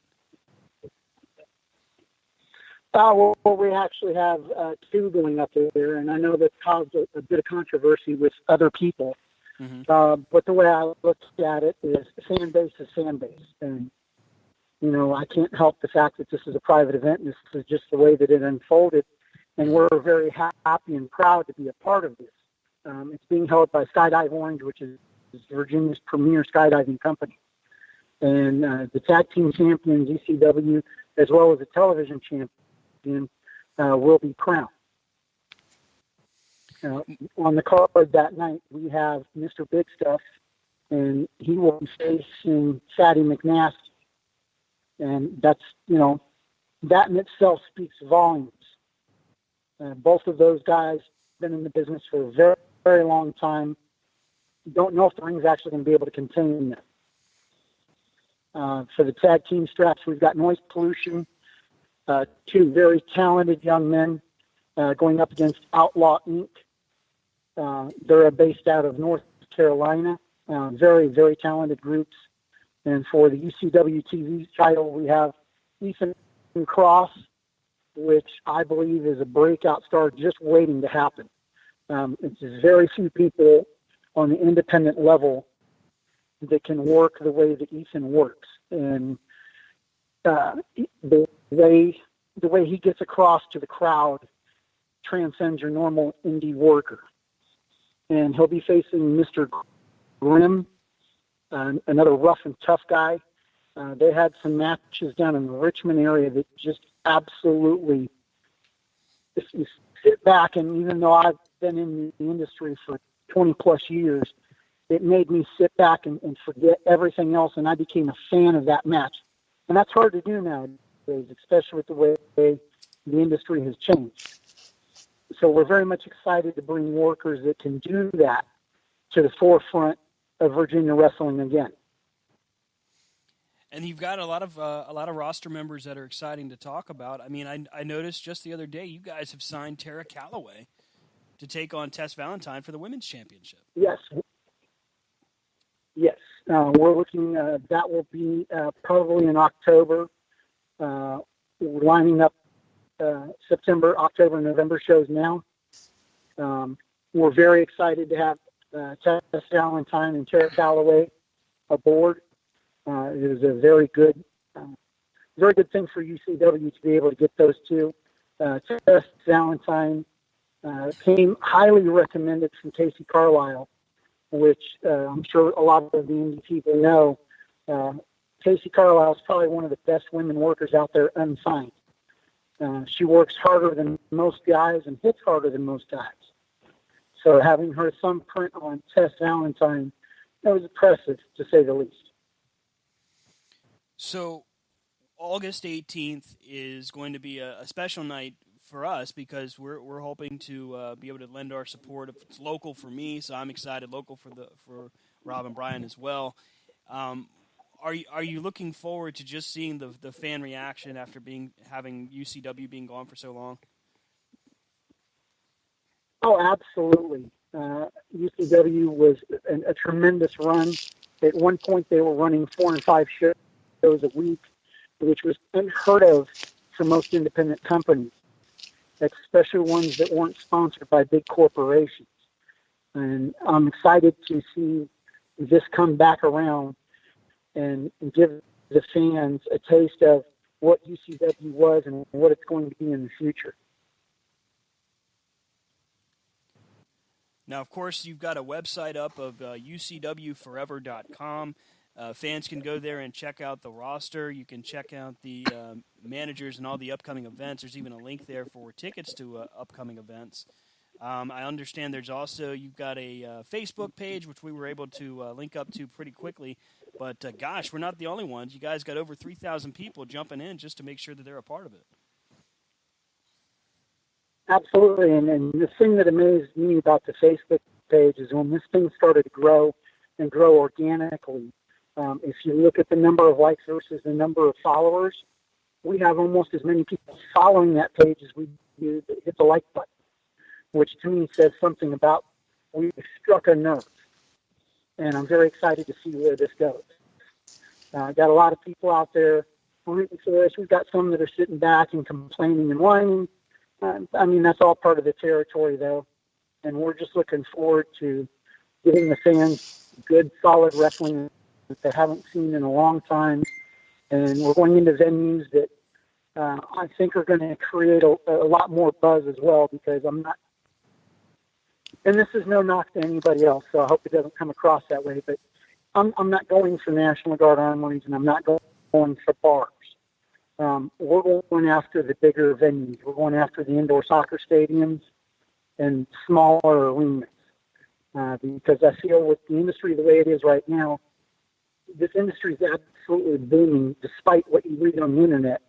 Well, we actually have two going up there, and I know that caused a bit of controversy with other people. Mm-hmm. But the way I look at it is fan base is fan base. And, I can't help the fact that this is a private event, and this is just the way that it unfolded. And we're very happy and proud to be a part of this. It's being held by Skydive Orange, which is Virginia's premier skydiving company. And the tag team champions, ECW, as well as the television champion, will be crowned. On the card that night, we have Mr. Big Stuff, and he will be facing Fatty McNasty. And that's, that in itself speaks volumes. Both of those guys been in the business for a very, very long time. Don't know if the ring's actually going to be able to contain them. For the tag team straps, we've got Noise Pollution, two very talented young men going up against Outlaw Inc. They're based out of North Carolina. Very, very talented groups. And for the UCW TV title, we have Ethan Cross, which I believe is a breakout star just waiting to happen. It's very few people on the independent level that can work the way that Ethan works. And the way he gets across to the crowd transcends your normal indie worker. And he'll be facing Mr. Grimm, another rough and tough guy. They had some matches down in the Richmond area that just absolutely, if you sit back, and even though I've been in the industry for 20 plus years, it made me sit back and forget everything else, and I became a fan of that match. And that's hard to do nowadays, especially with the way the industry has changed. So we're very much excited to bring workers that can do that to the forefront of Virginia wrestling again. And you've got a lot of roster members that are exciting to talk about. I mean, I noticed just the other day you guys have signed Tara Calloway to take on Tess Valentine for the Women's Championship. Yes. We're looking, that will be probably in October. We're lining up September, October, November shows now. We're very excited to have Tess Valentine and Tara Calloway aboard. It was a very good thing for UCW to be able to get those two. Tess Valentine came highly recommended from Casey Carlisle, which I'm sure a lot of the indie people know. Casey Carlisle is probably one of the best women workers out there unsigned. She works harder than most guys and hits harder than most guys. So having her thumbprint on Tess Valentine, that was impressive, to say the least. So August 18th is going to be a special night for us because we're hoping to be able to lend our support. It's local for me, so I'm excited. Local for Rob and Brian as well. Are you looking forward to just seeing the fan reaction after having UCW being gone for so long? Oh, absolutely. UCW was a tremendous run. At one point, they were running 4 and 5 shows a week, which was unheard of for most independent companies, especially ones that weren't sponsored by big corporations. And I'm excited to see this come back around and give the fans a taste of what UCW was and what it's going to be in the future. Now, of course, you've got a website up of ucwforever.com. Fans can go there and check out the roster. You can check out the managers and all the upcoming events. There's even a link there for tickets to upcoming events. I understand you've got a Facebook page, which we were able to link up to pretty quickly. But, gosh, we're not the only ones. You guys got over 3,000 people jumping in just to make sure that they're a part of it. Absolutely, and the thing that amazed me about the Facebook page is when this thing started to grow and grow organically, if you look at the number of likes versus the number of followers, we have almost as many people following that page as we do that hit the like button, which to me says something about we've struck a nerve. And I'm very excited to see where this goes. Got a lot of people out there rooting for us. We've got some that are sitting back and complaining and whining. I mean, that's all part of the territory, though. And we're just looking forward to giving the fans good, solid wrestling that they haven't seen in a long time. And we're going into venues that I think are going to create a lot more buzz as well, because I'm not, and this is no knock to anybody else, so I hope it doesn't come across that way, but I'm not going for National Guard armories, and I'm not going for bars. We're going after the bigger venues. We're going after the indoor soccer stadiums and smaller arenas, because I feel with the industry the way it is right now, this industry is absolutely booming, despite what you read on the internet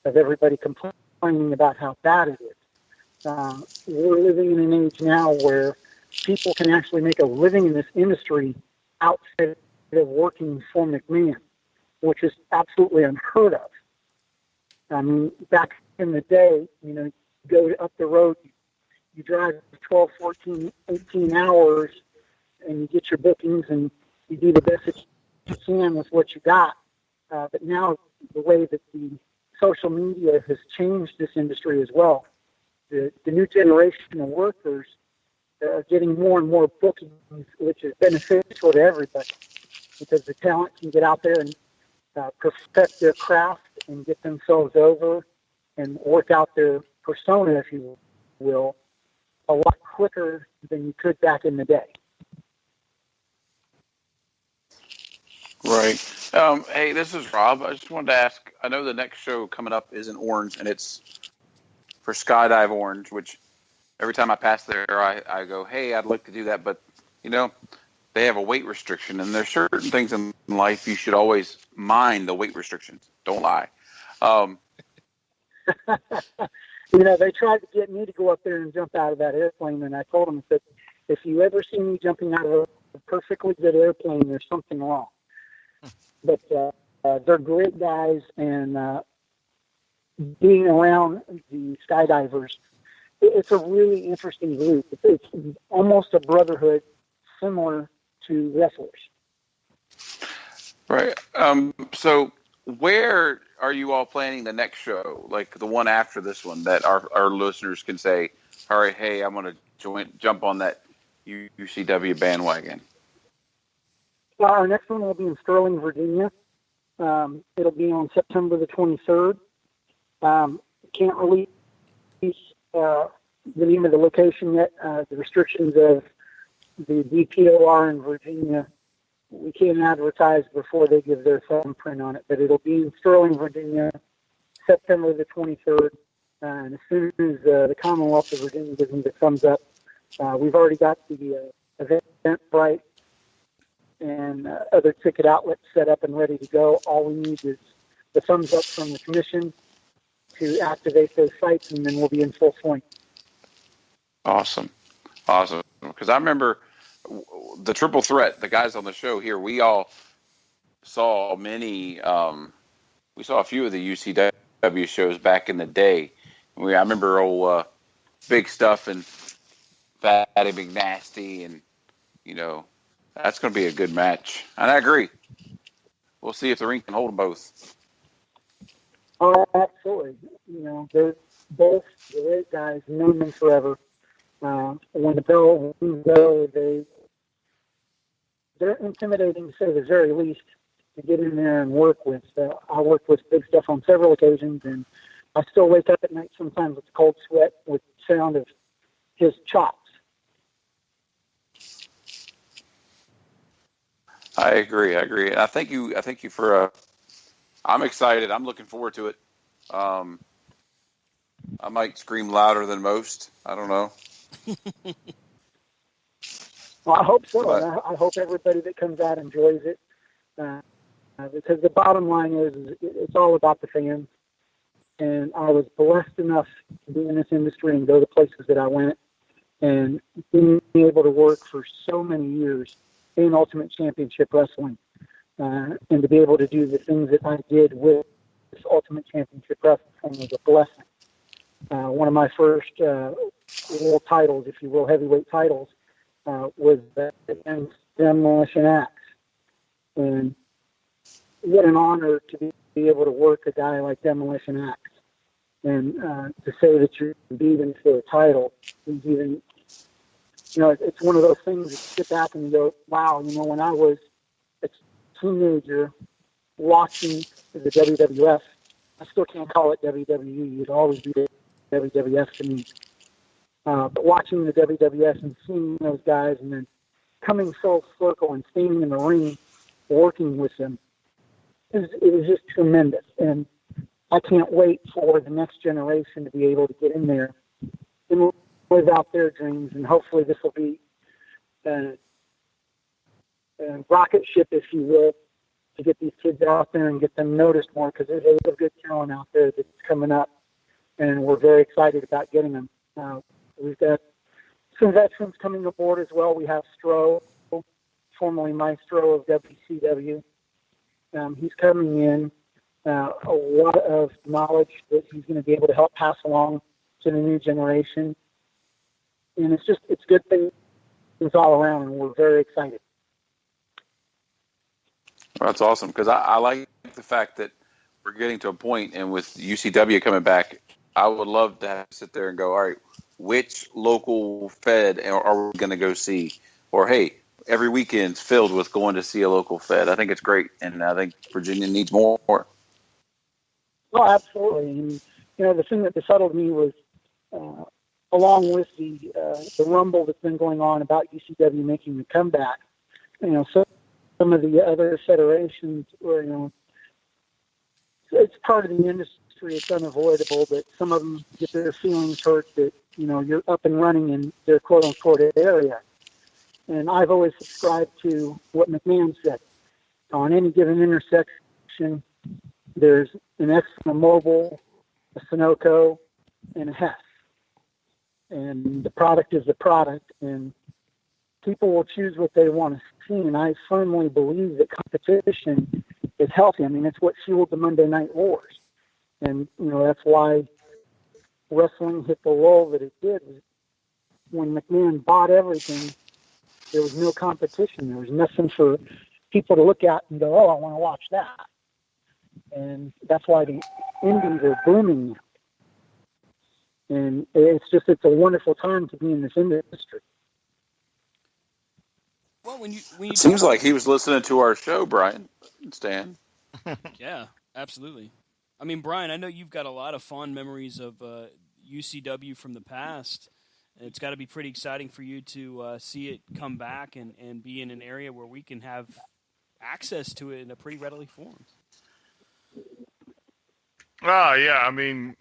of everybody complaining about how bad it is. We're living in an age now where people can actually make a living in this industry outside of working for McMahon, which is absolutely unheard of. I mean, back in the day, you go up the road, you drive 12, 14, 18 hours, and you get your bookings, and you do the best that you can with what you got. But now, the way that the social media has changed this industry as well, the new generation of workers are getting more and more bookings, which is beneficial to everybody, because the talent can get out there and perfect their craft and get themselves over and work out their persona, if you will, a lot quicker than you could back in the day. Right. Hey, this is Rob. I just wanted to ask, I know the next show coming up is in Orange, and it's for Skydive Orange, which every time I pass there, I go, hey, I'd like to do that, but, they have a weight restriction, and there's certain things in life you should always mind the weight restrictions. Don't lie. They tried to get me to go up there and jump out of that airplane, and I told them that if you ever see me jumping out of a perfectly good airplane, there's something wrong. But they're great guys, and being around the skydivers, it's a really interesting group. It's almost a brotherhood similar to wrestlers. Right. So where are you all planning the next show, like the one after this one, that our listeners can say, all right, hey, I'm going to jump on that UCW bandwagon? Our next one will be in Sterling, Virginia. It'll be on September the 23rd. Can't release the name of the location yet. The restrictions of the DPOR in Virginia, we can't advertise before they give their thumbprint on it, but it'll be in Sterling, Virginia, September the 23rd. And as soon as the Commonwealth of Virginia gives me the thumbs up, we've already got the Eventbrite and other ticket outlets set up and ready to go. All we need is the thumbs up from the commission to activate those sites, and then we'll be in full swing. Awesome. Because I remember the Triple Threat, the guys on the show here, we all saw we saw a few of the UCW shows back in the day. I remember old Big Stuff and Fatty Big Nasty, and, that's going to be a good match. And I agree. We'll see if the ring can hold them both. Oh, absolutely. They're both great guys, known them forever. When the bell rings, they're intimidating to say the very least to get in there and work with. I worked with Big Stuff on several occasions, and I still wake up at night sometimes with cold sweat with the sound of his chops. I agree. And I thank you for. I'm excited. I'm looking forward to it. I might scream louder than most. I don't know. Well, I hope so. I hope everybody that comes out enjoys it. Because the bottom line is it's all about the fans. And I was blessed enough to be in this industry and go to places that I went, and being able to work for so many years in Ultimate Championship Wrestling, and to be able to do the things that I did with this Ultimate Championship Wrestling was a blessing. One of my first world titles, if you will, heavyweight titles, was against Demolition Axe. And what an honor to be able to work a guy like Demolition Axe. And to say that you're beating for a title is even, it's one of those things that you sit back and you go, wow, when I was a teenager watching the WWF, I still can't call it WWE. It'd always be WWF to me. But watching the WWF and seeing those guys and then coming full circle and staying in the ring, working with them, it was just tremendous. And I can't wait for the next generation to be able to get in there and live out their dreams. And hopefully this will be a rocket ship, if you will, to get these kids out there and get them noticed more, because there's a lot of good talent out there that's coming up, and we're very excited about getting them. We've got some veterans coming aboard as well. We have Stro, formerly Maestro of WCW. He's coming in. A lot of knowledge that he's going to be able to help pass along to the new generation. And it's good things all around, and we're very excited. Well, that's awesome, because I like the fact that we're getting to a point, and with UCW coming back, I would love to sit there and go, all right, which local fed are we going to go see? Or, hey, every weekend's filled with going to see a local fed. I think it's great, and I think Virginia needs more. Oh, absolutely. And, the thing that befuddled me was, along with the rumble that's been going on about UCW making the comeback, some of the other federations were, it's part of the industry, it's unavoidable, but some of them get their feelings hurt that, you're up and running in their quote-unquote area. And I've always subscribed to what McMahon said. On any given intersection, there's an Exxon Mobil, a Sunoco, and a Hess. And the product is the product, and people will choose what they want to see. And I firmly believe that competition is healthy. I mean, it's what fueled the Monday Night Wars. And, that's why wrestling hit the lull that it did. When McMahon bought everything, there was no competition. There was nothing for people to look at and go, oh, I want to watch that. And that's why the indies are booming now. And it's a wonderful time to be in this industry. Well, when you it seems like he was listening to our show, Brian and Stan. Yeah, absolutely. I mean, Brian, I know you've got a lot of fond memories of UCW from the past. It's got to be pretty exciting for you to see it come back and be in an area where we can have access to it in a pretty readily form. Yeah. I mean,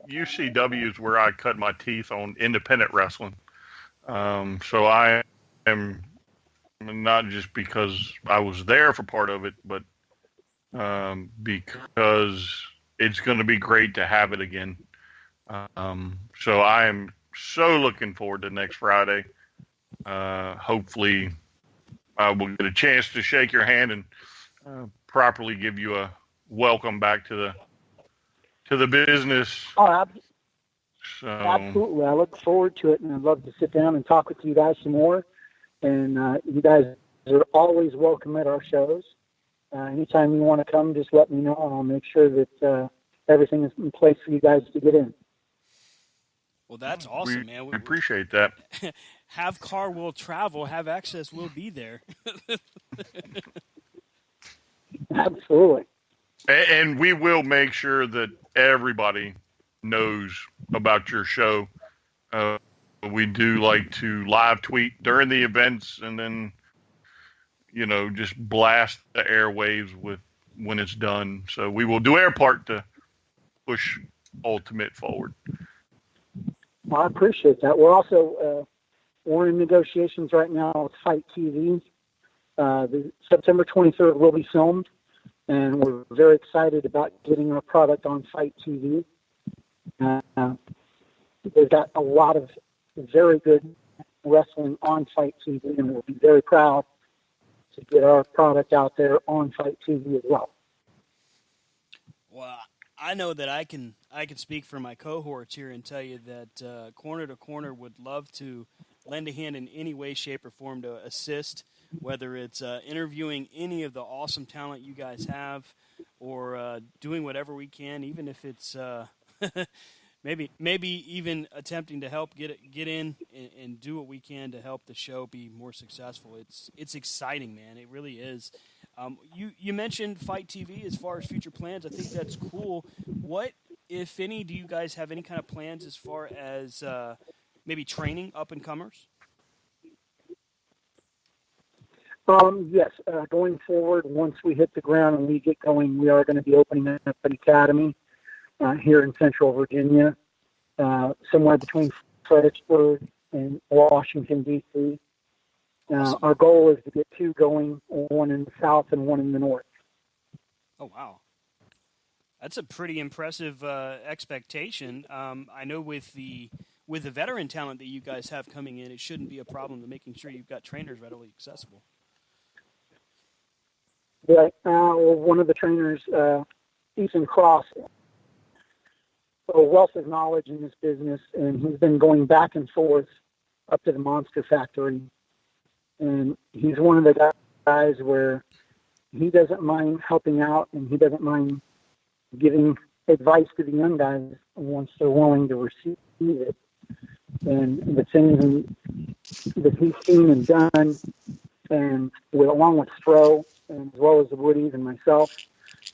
UCW is where I cut my teeth on independent wrestling. So I am not just because I was there for part of it, but because it's going to be great to have it again. So I am so looking forward to next Friday. Hopefully, I will get a chance to shake your hand and properly give you a welcome back to the business. Oh, So absolutely. I look forward to it, and I'd love to sit down and talk with you guys some more. And you guys are always welcome at our shows. Anytime you want to come, just let me know, and I'll make sure that everything is in place for you guys to get in. Well, that's awesome, man. We appreciate that. Have car will travel, have access will be there. Absolutely. And we will make sure that everybody knows about your show. We do like to live tweet during the events and then, just blast the airwaves when it's done. So we will do our part to push Ultimate forward. Well, I appreciate that. We're also we're in negotiations right now with Fight TV. The September 23rd will be filmed, and we're very excited about getting our product on Fight TV. They've got a lot of very good wrestling on Fight TV, and we'll be very proud to get our product out there on Fight TV as well. Well, I know that I can speak for my cohorts here and tell you that Corner to Corner would love to lend a hand in any way, shape, or form to assist, whether it's interviewing any of the awesome talent you guys have or doing whatever we can, even if it's maybe even attempting to help get in and do what we can to help the show be more successful. It's exciting, man. It really is. You mentioned Fight TV as far as future plans. I think that's cool. What, if any, do you guys have any kind of plans as far as maybe training up-and-comers? Yes. Going forward, once we hit the ground and we get going, we are going to be opening up an academy here in Central Virginia, somewhere between Fredericksburg and Washington, D.C. Awesome. Our goal is to get two going, one in the south and one in the north. Oh, wow. That's a pretty impressive expectation. I know with the veteran talent that you guys have coming in, it shouldn't be a problem to making sure you've got trainers readily accessible. Yeah, one of the trainers, Ethan Cross, a wealth of knowledge in this business, and he's been going back and forth up to the Monster Factory. And he's one of the guys where he doesn't mind helping out, and he doesn't mind giving advice to the young guys once they're willing to receive it. And the things that he's seen and done, and along with Stro, and as well as the Woodies and myself,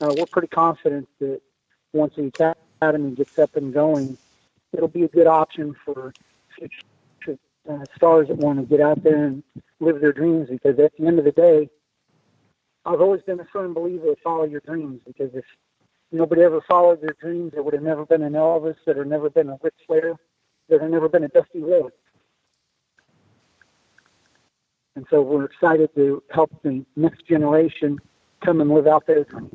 we're pretty confident that once the academy gets up and going, it'll be a good option for future stars that want to get out there and live their dreams, because at the end of the day, I've always been a firm believer of follow your dreams, because if nobody ever followed their dreams, there would have never been an Elvis, there would have never been a Ric Flair, there would have never been a Dusty Rhodes. And so we're excited to help the next generation come and live out their dreams.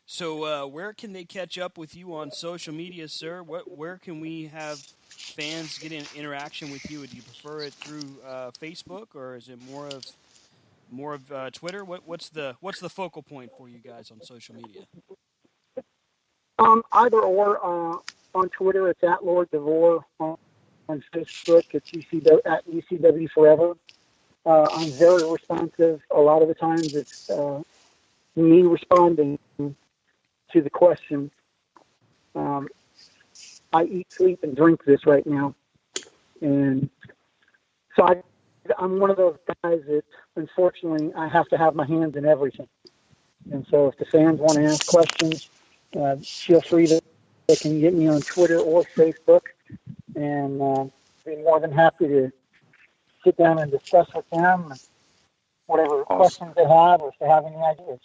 So where can they catch up with you on social media, sir? Where can we have fans get in interaction with you? Do you prefer it through Facebook, or is it more of Twitter? What's the focal point for you guys on social media? Either or. On Twitter, it's at Lord DeVore. On Facebook, it's at ECW Forever. I'm very responsive. A lot of the times, it's me responding to the question. I eat, sleep, and drink this right now, and so I'm one of those guys that, unfortunately, I have to have my hands in everything. And so if the fans want to ask questions, feel free to, they can get me on Twitter or Facebook, and be more than happy to sit down and discuss with them whatever questions they have, or if they have any ideas.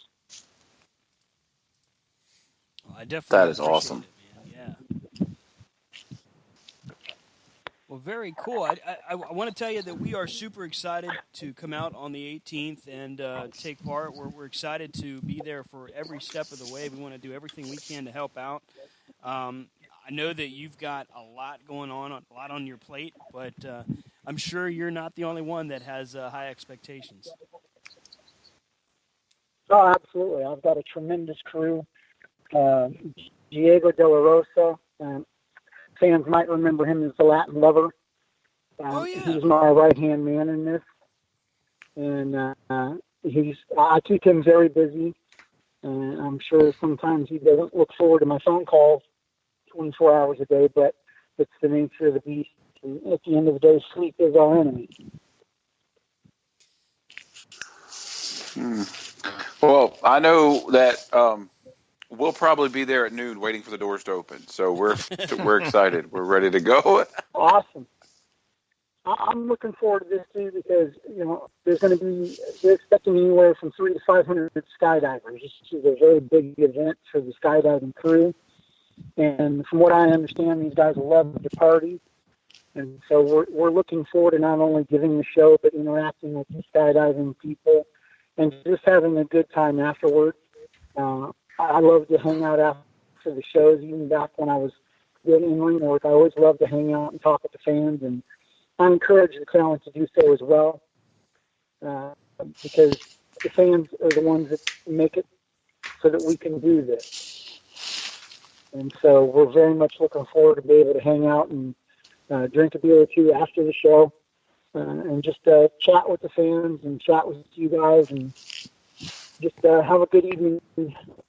Well, I definitely That is appreciate awesome. it, man. Yeah. Well, very cool. I want to tell you that we are super excited to come out on the 18th and take part. We're excited to be there for every step of the way. We want to do everything we can to help out. I know that you've got a lot going on, a lot on your plate, but I'm sure you're not the only one that has high expectations. Oh, absolutely. I've got a tremendous crew. Diego De La Rosa. Fans might remember him as the Latin Lover. Oh, yeah. He's my right-hand man in this. And I keep him very busy. And I'm sure sometimes he doesn't look forward to my phone calls 24 hours a day, but it's the nature of the beast. And at the end of the day, sleep is our enemy. Well, I know that we'll probably be there at noon waiting for the doors to open. So we're excited. We're ready to go. Awesome. I'm looking forward to this too because, they're expecting anywhere from 300 to 500 skydivers. This is a very big event for the skydiving crew. And from what I understand, these guys love to party. And so we're looking forward to not only giving the show, but interacting with the skydiving people and just having a good time afterward. I love to hang out after the shows, even back when I was doing in-ring work. I always loved to hang out and talk with the fans, and I encourage the talent to do so as well, because the fans are the ones that make it so that we can do this. And so we're very much looking forward to be able to hang out and drink a beer or two after the show, and just chat with the fans and chat with you guys and just have a good evening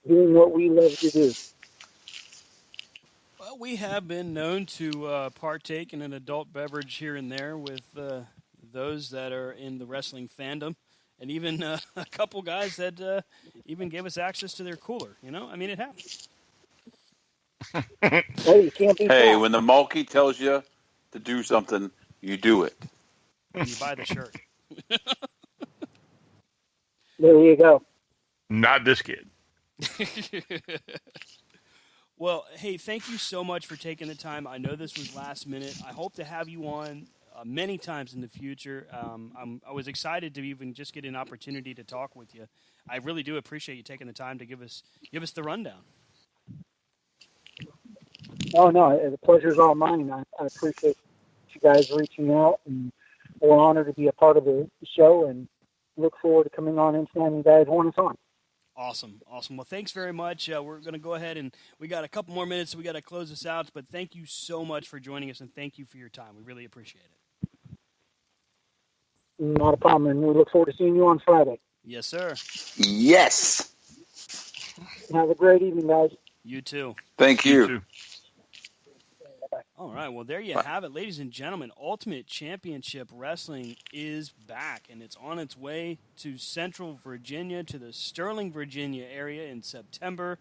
doing what we love to do. Well, we have been known to partake in an adult beverage here and there with those that are in the wrestling fandom, and even a couple guys that even gave us access to their cooler. I mean, it happens. Hey, you can't be Hey, fast. when the Mulkey tells you to do something, you do it. And you buy the shirt. There you go. Not this kid. Well, hey, thank you so much for taking the time. I know this was last minute. I hope to have you on many times in the future. I was excited to even just get an opportunity to talk with you. I really do appreciate you taking the time to give us the rundown. Oh, no, the pleasure's all mine. I appreciate you guys reaching out, and we're honored to be a part of the show and look forward to coming on anytime you guys want us on. Awesome. Well, thanks very much. We're going to go ahead and we got a couple more minutes. So we got to close this out, but thank you so much for joining us, and thank you for your time. We really appreciate it. Not a problem, and we look forward to seeing you on Friday. Yes, sir. Yes. Have a great evening, guys. You too. Thank you. You too. All right, well, there you have it, ladies and gentlemen. Ultimate Championship Wrestling is back, and it's on its way to Central Virginia, to the Sterling, Virginia area in September.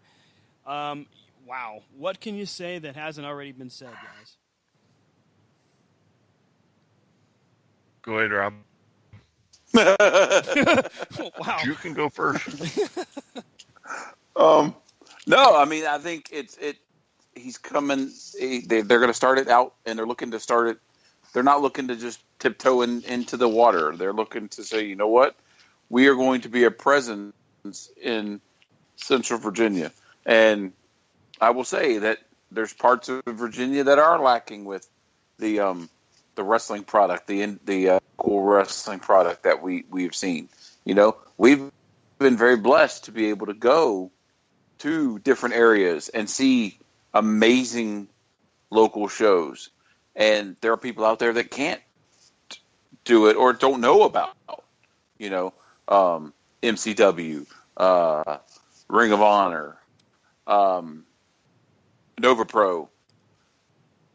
Wow. What can you say that hasn't already been said, guys? Go ahead, Rob. Wow. You can go first. No, I mean, I think he's coming. They're going to start it out, and they're looking to start it. They're not looking to just tiptoe into the water. They're looking to say, you know what? We are going to be a presence in Central Virginia. And I will say that there's parts of Virginia that are lacking with the wrestling product, the cool wrestling product that we've seen. We've been very blessed to be able to go to different areas and see amazing local shows, and there are people out there that can't do it or don't know about, MCW, Ring of Honor, Nova Pro,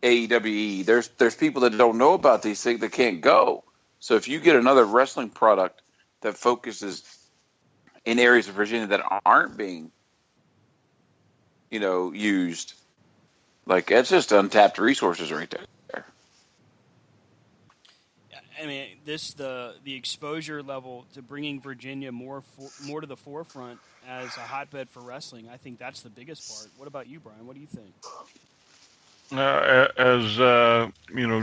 AEWE. There's people that don't know about these things that can't go. So if you get another wrestling product that focuses in areas of Virginia that aren't being, used, like, it's just untapped resources right there. I mean, the exposure level to bringing Virginia more to the forefront as a hotbed for wrestling, I think that's the biggest part. What about you, Brian? What do you think? as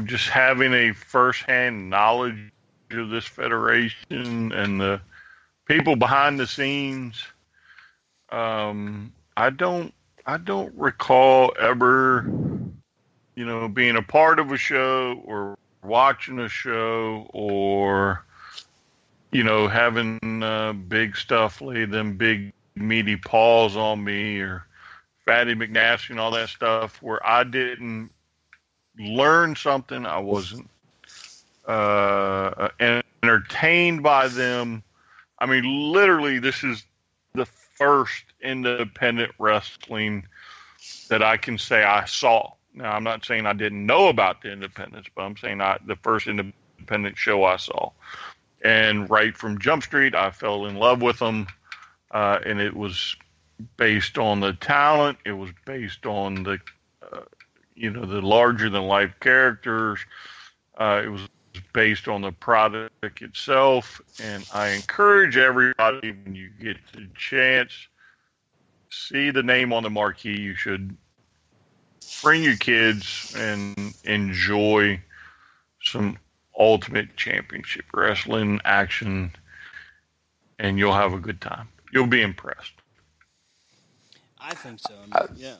just having a firsthand knowledge of this federation and the people behind the scenes. I don't recall ever, being a part of a show or watching a show or, having big stuff lay them big meaty paws on me or Fatty McNasty and all that stuff where I didn't learn something. I wasn't entertained by them. I mean, literally, this is the first independent wrestling that I can say I saw. Now, I'm not saying I didn't know about the independents, but I'm saying the first independent show I saw. And right from Jump Street, I fell in love with them, and it was based on the talent. It was based on the larger than life characters. It was based on the product itself. And I encourage everybody, when you get the chance, see the name on the marquee. You should bring your kids and enjoy some Ultimate Championship wrestling action, and you'll have a good time. You'll be impressed. I think so. Yeah.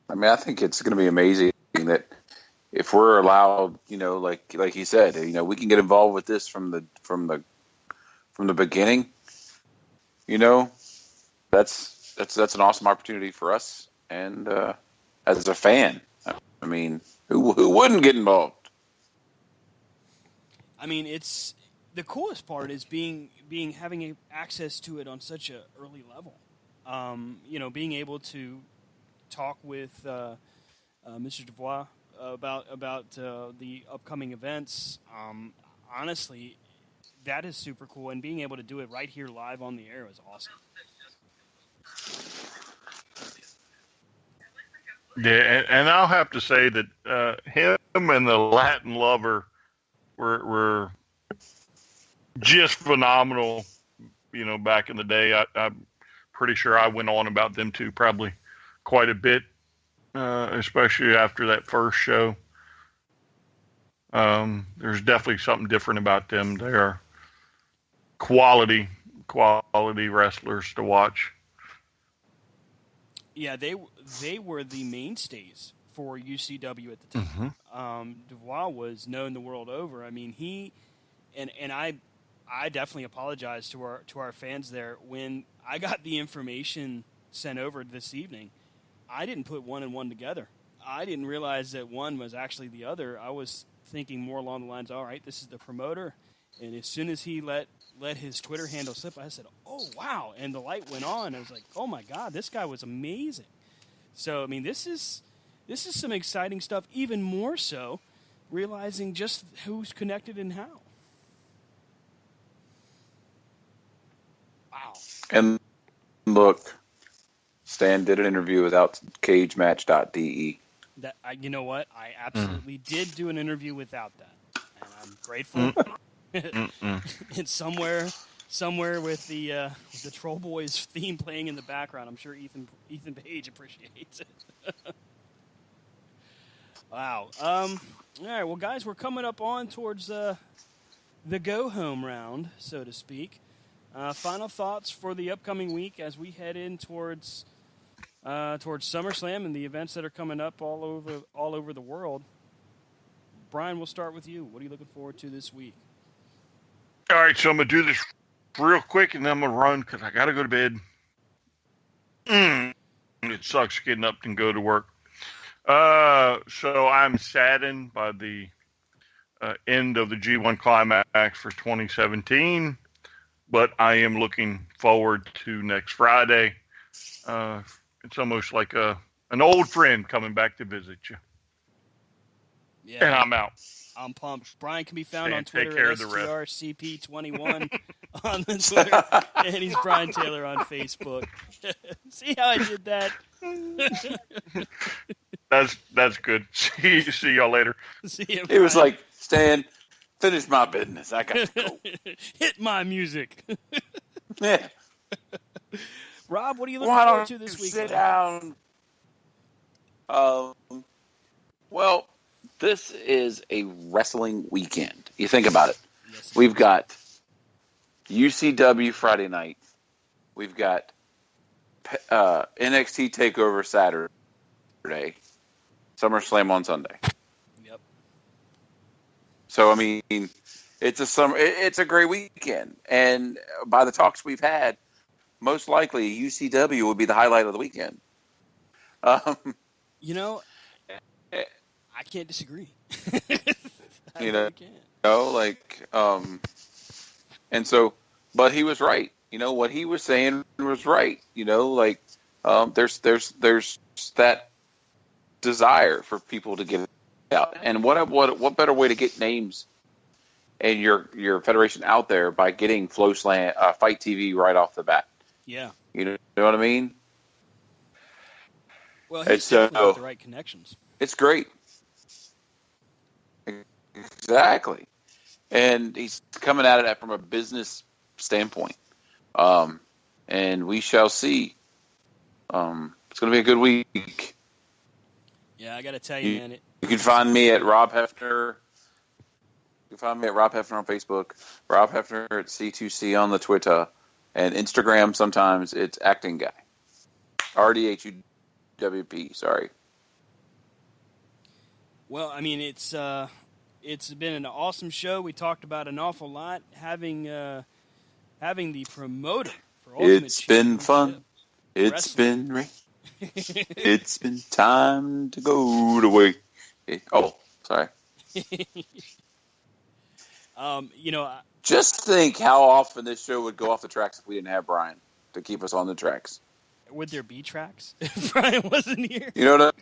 I mean, I think it's going to be amazing that if we're allowed, like he said, we can get involved with this from the beginning. That's an awesome opportunity for us, and as a fan, I mean, who wouldn't get involved? I mean, it's the coolest part is having access to it on such a early level. Being able to talk with Mr. Dubois about the upcoming events. Honestly, that is super cool, and being able to do it right here live on the air is awesome. Yeah, and I'll have to say that him and the Latin Lover were just phenomenal. Back in the day, I'm pretty sure I went on about them two probably quite a bit, especially after that first show. There's definitely something different about them. They are quality wrestlers to watch. Yeah, they were the mainstays for UCW at the time. Mm-hmm. Dubois was known the world over. I mean, he and I definitely apologize to our fans there. When I got the information sent over this evening, I didn't put one and one together. I didn't realize that one was actually the other. I was thinking more along the lines, all right, this is the promoter. And as soon as he let his Twitter handle slip, I said, oh, wow. And the light went on. I was like, oh, my God, this guy was amazing. So, I mean, this is some exciting stuff, even more so realizing just who's connected and how. Wow. And look, Stan did an interview without cagematch.de. That you know what? I absolutely did do an interview without that, and I'm grateful. It's somewhere with the Troll Boys theme playing in the background. I'm sure Ethan Page appreciates it. Wow. All right. Well, guys, we're coming up on towards the go home round, so to speak. Final thoughts for the upcoming week as we head in towards SummerSlam and the events that are coming up all over the world. Brian, we'll start with you. What are you looking forward to this week? All right, so I'm going to do this real quick, and then I'm going to run because I got to go to bed. It sucks getting up and go to work. So I'm saddened by the end of the G1 Climax for 2017, but I am looking forward to next Friday. It's almost like an old friend coming back to visit you. Yeah, and I'm out. I'm pumped. Brian can be found on Take Twitter care at of the rest. STRCP21 on the Twitter, and he's Brian Taylor on Facebook. See how I did that? That's good. See y'all later. See you, It was like, Stan, finish my business. I got to go. Hit my music. Yeah. Rob, what are you looking forward to this week? Sit down. Um, well, this is a wrestling weekend. You think about it. Yes, We've got UCW Friday night. We've got NXT Takeover Saturday. SummerSlam on Sunday. Yep. So I mean, it's a great weekend, and by the talks we've had, most likely UCW will be the highlight of the weekend. You know, I can't disagree. I You really can't. know, like, and so, but he was right. You know, what he was saying was right. You know, like, there's that desire for people to get out, and what better way to get names and your federation out there by getting FloSlam Fight TV right off the bat. Yeah. You know what I mean? Well, he's definitely got the right connections. It's great. Exactly. And he's coming at it from a business standpoint. And we shall see. It's going to be a good week. Yeah, I got to tell you, man. You can find me at Rob Hefner. You can find me at Rob Hefner on Facebook, Rob Hefner at C2C on the Twitter, and Instagram sometimes it's Acting Guy. RDHUWP, sorry. Well, I mean, it's been an awesome show. We talked about an awful lot. Having the promoter for Ultimate It's been fun. It's Wrestling. been rain. It's been time to go to work. Oh, sorry. Just think how often this show would go off the tracks if we didn't have Brian to keep us on the tracks. Would there be tracks if Brian wasn't here? You know what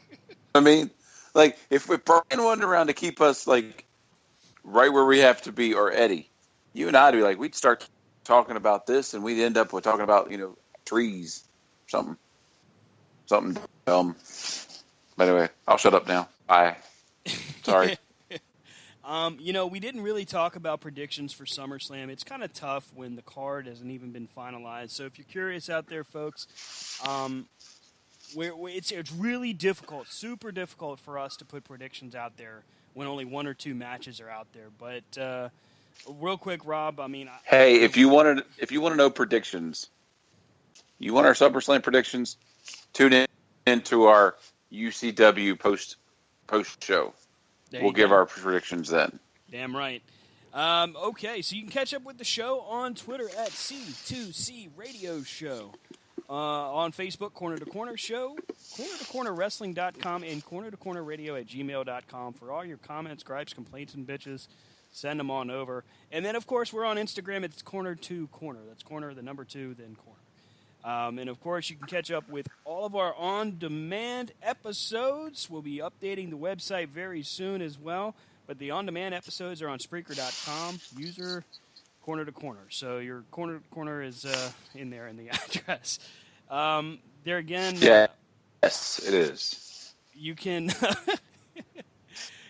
I mean? Like, if Brian wasn't around to keep us, like, right where we have to be, or Eddie, you and I'd be like, we'd start talking about this, and we'd end up with talking about, trees, something dumb. But anyway, I'll shut up now. Bye. Sorry. We didn't really talk about predictions for SummerSlam. It's kind of tough when the card hasn't even been finalized. So if you're curious out there, folks, it's really difficult, super difficult for us to put predictions out there when only one or two matches are out there. But real quick, Rob, I mean, hey, if you want to know predictions, you want our SummerSlam predictions, tune into our UCW post show. We'll give our predictions then. Damn right. Okay, so you can catch up with the show on Twitter at C2C Radio Show. On Facebook, Corner to Corner Show, cornertocornerwrestling.com, and cornertocornerradio@gmail.com for all your comments, gripes, complaints, and bitches. Send them on over. And then, of course, we're on Instagram. It's Corner to Corner. That's Corner, the number 2, then Corner. And, of course, you can catch up with all of our on-demand episodes. We'll be updating the website very soon as well. But the on-demand episodes are on Spreaker.com, user Corner to Corner. So your Corner to Corner is in there in the address. There again. Yes, it is. You can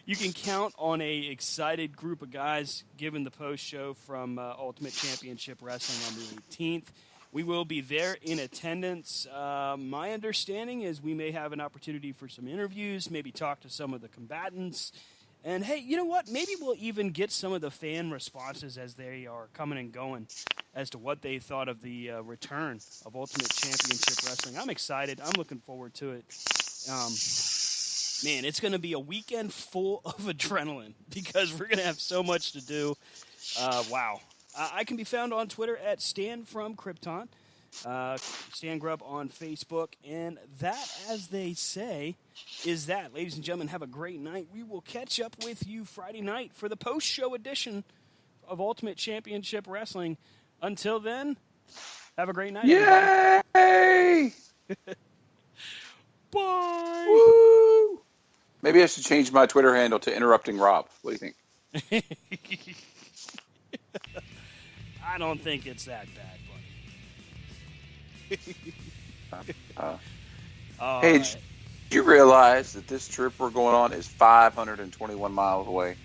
you can count on a excited group of guys given the post show from Ultimate Championship Wrestling on the 18th. We will be there in attendance. My understanding is we may have an opportunity for some interviews, maybe talk to some of the combatants. And, hey, you know what? Maybe we'll even get some of the fan responses as they are coming and going as to what they thought of the return of Ultimate Championship Wrestling. I'm excited. I'm looking forward to it. Man, it's going to be a weekend full of adrenaline because we're going to have so much to do. Wow. I can be found on Twitter at Stan from Krypton, Stan Grubb on Facebook, and that, as they say, is that. Ladies and gentlemen, have a great night. We will catch up with you Friday night for the post-show edition of Ultimate Championship Wrestling. Until then, have a great night. Yay! Bye! Woo! Maybe I should change my Twitter handle to Interrupting Rob. What do you think? I don't think it's that bad, buddy. Hey, did you realize that this trip we're going on is 521 miles away?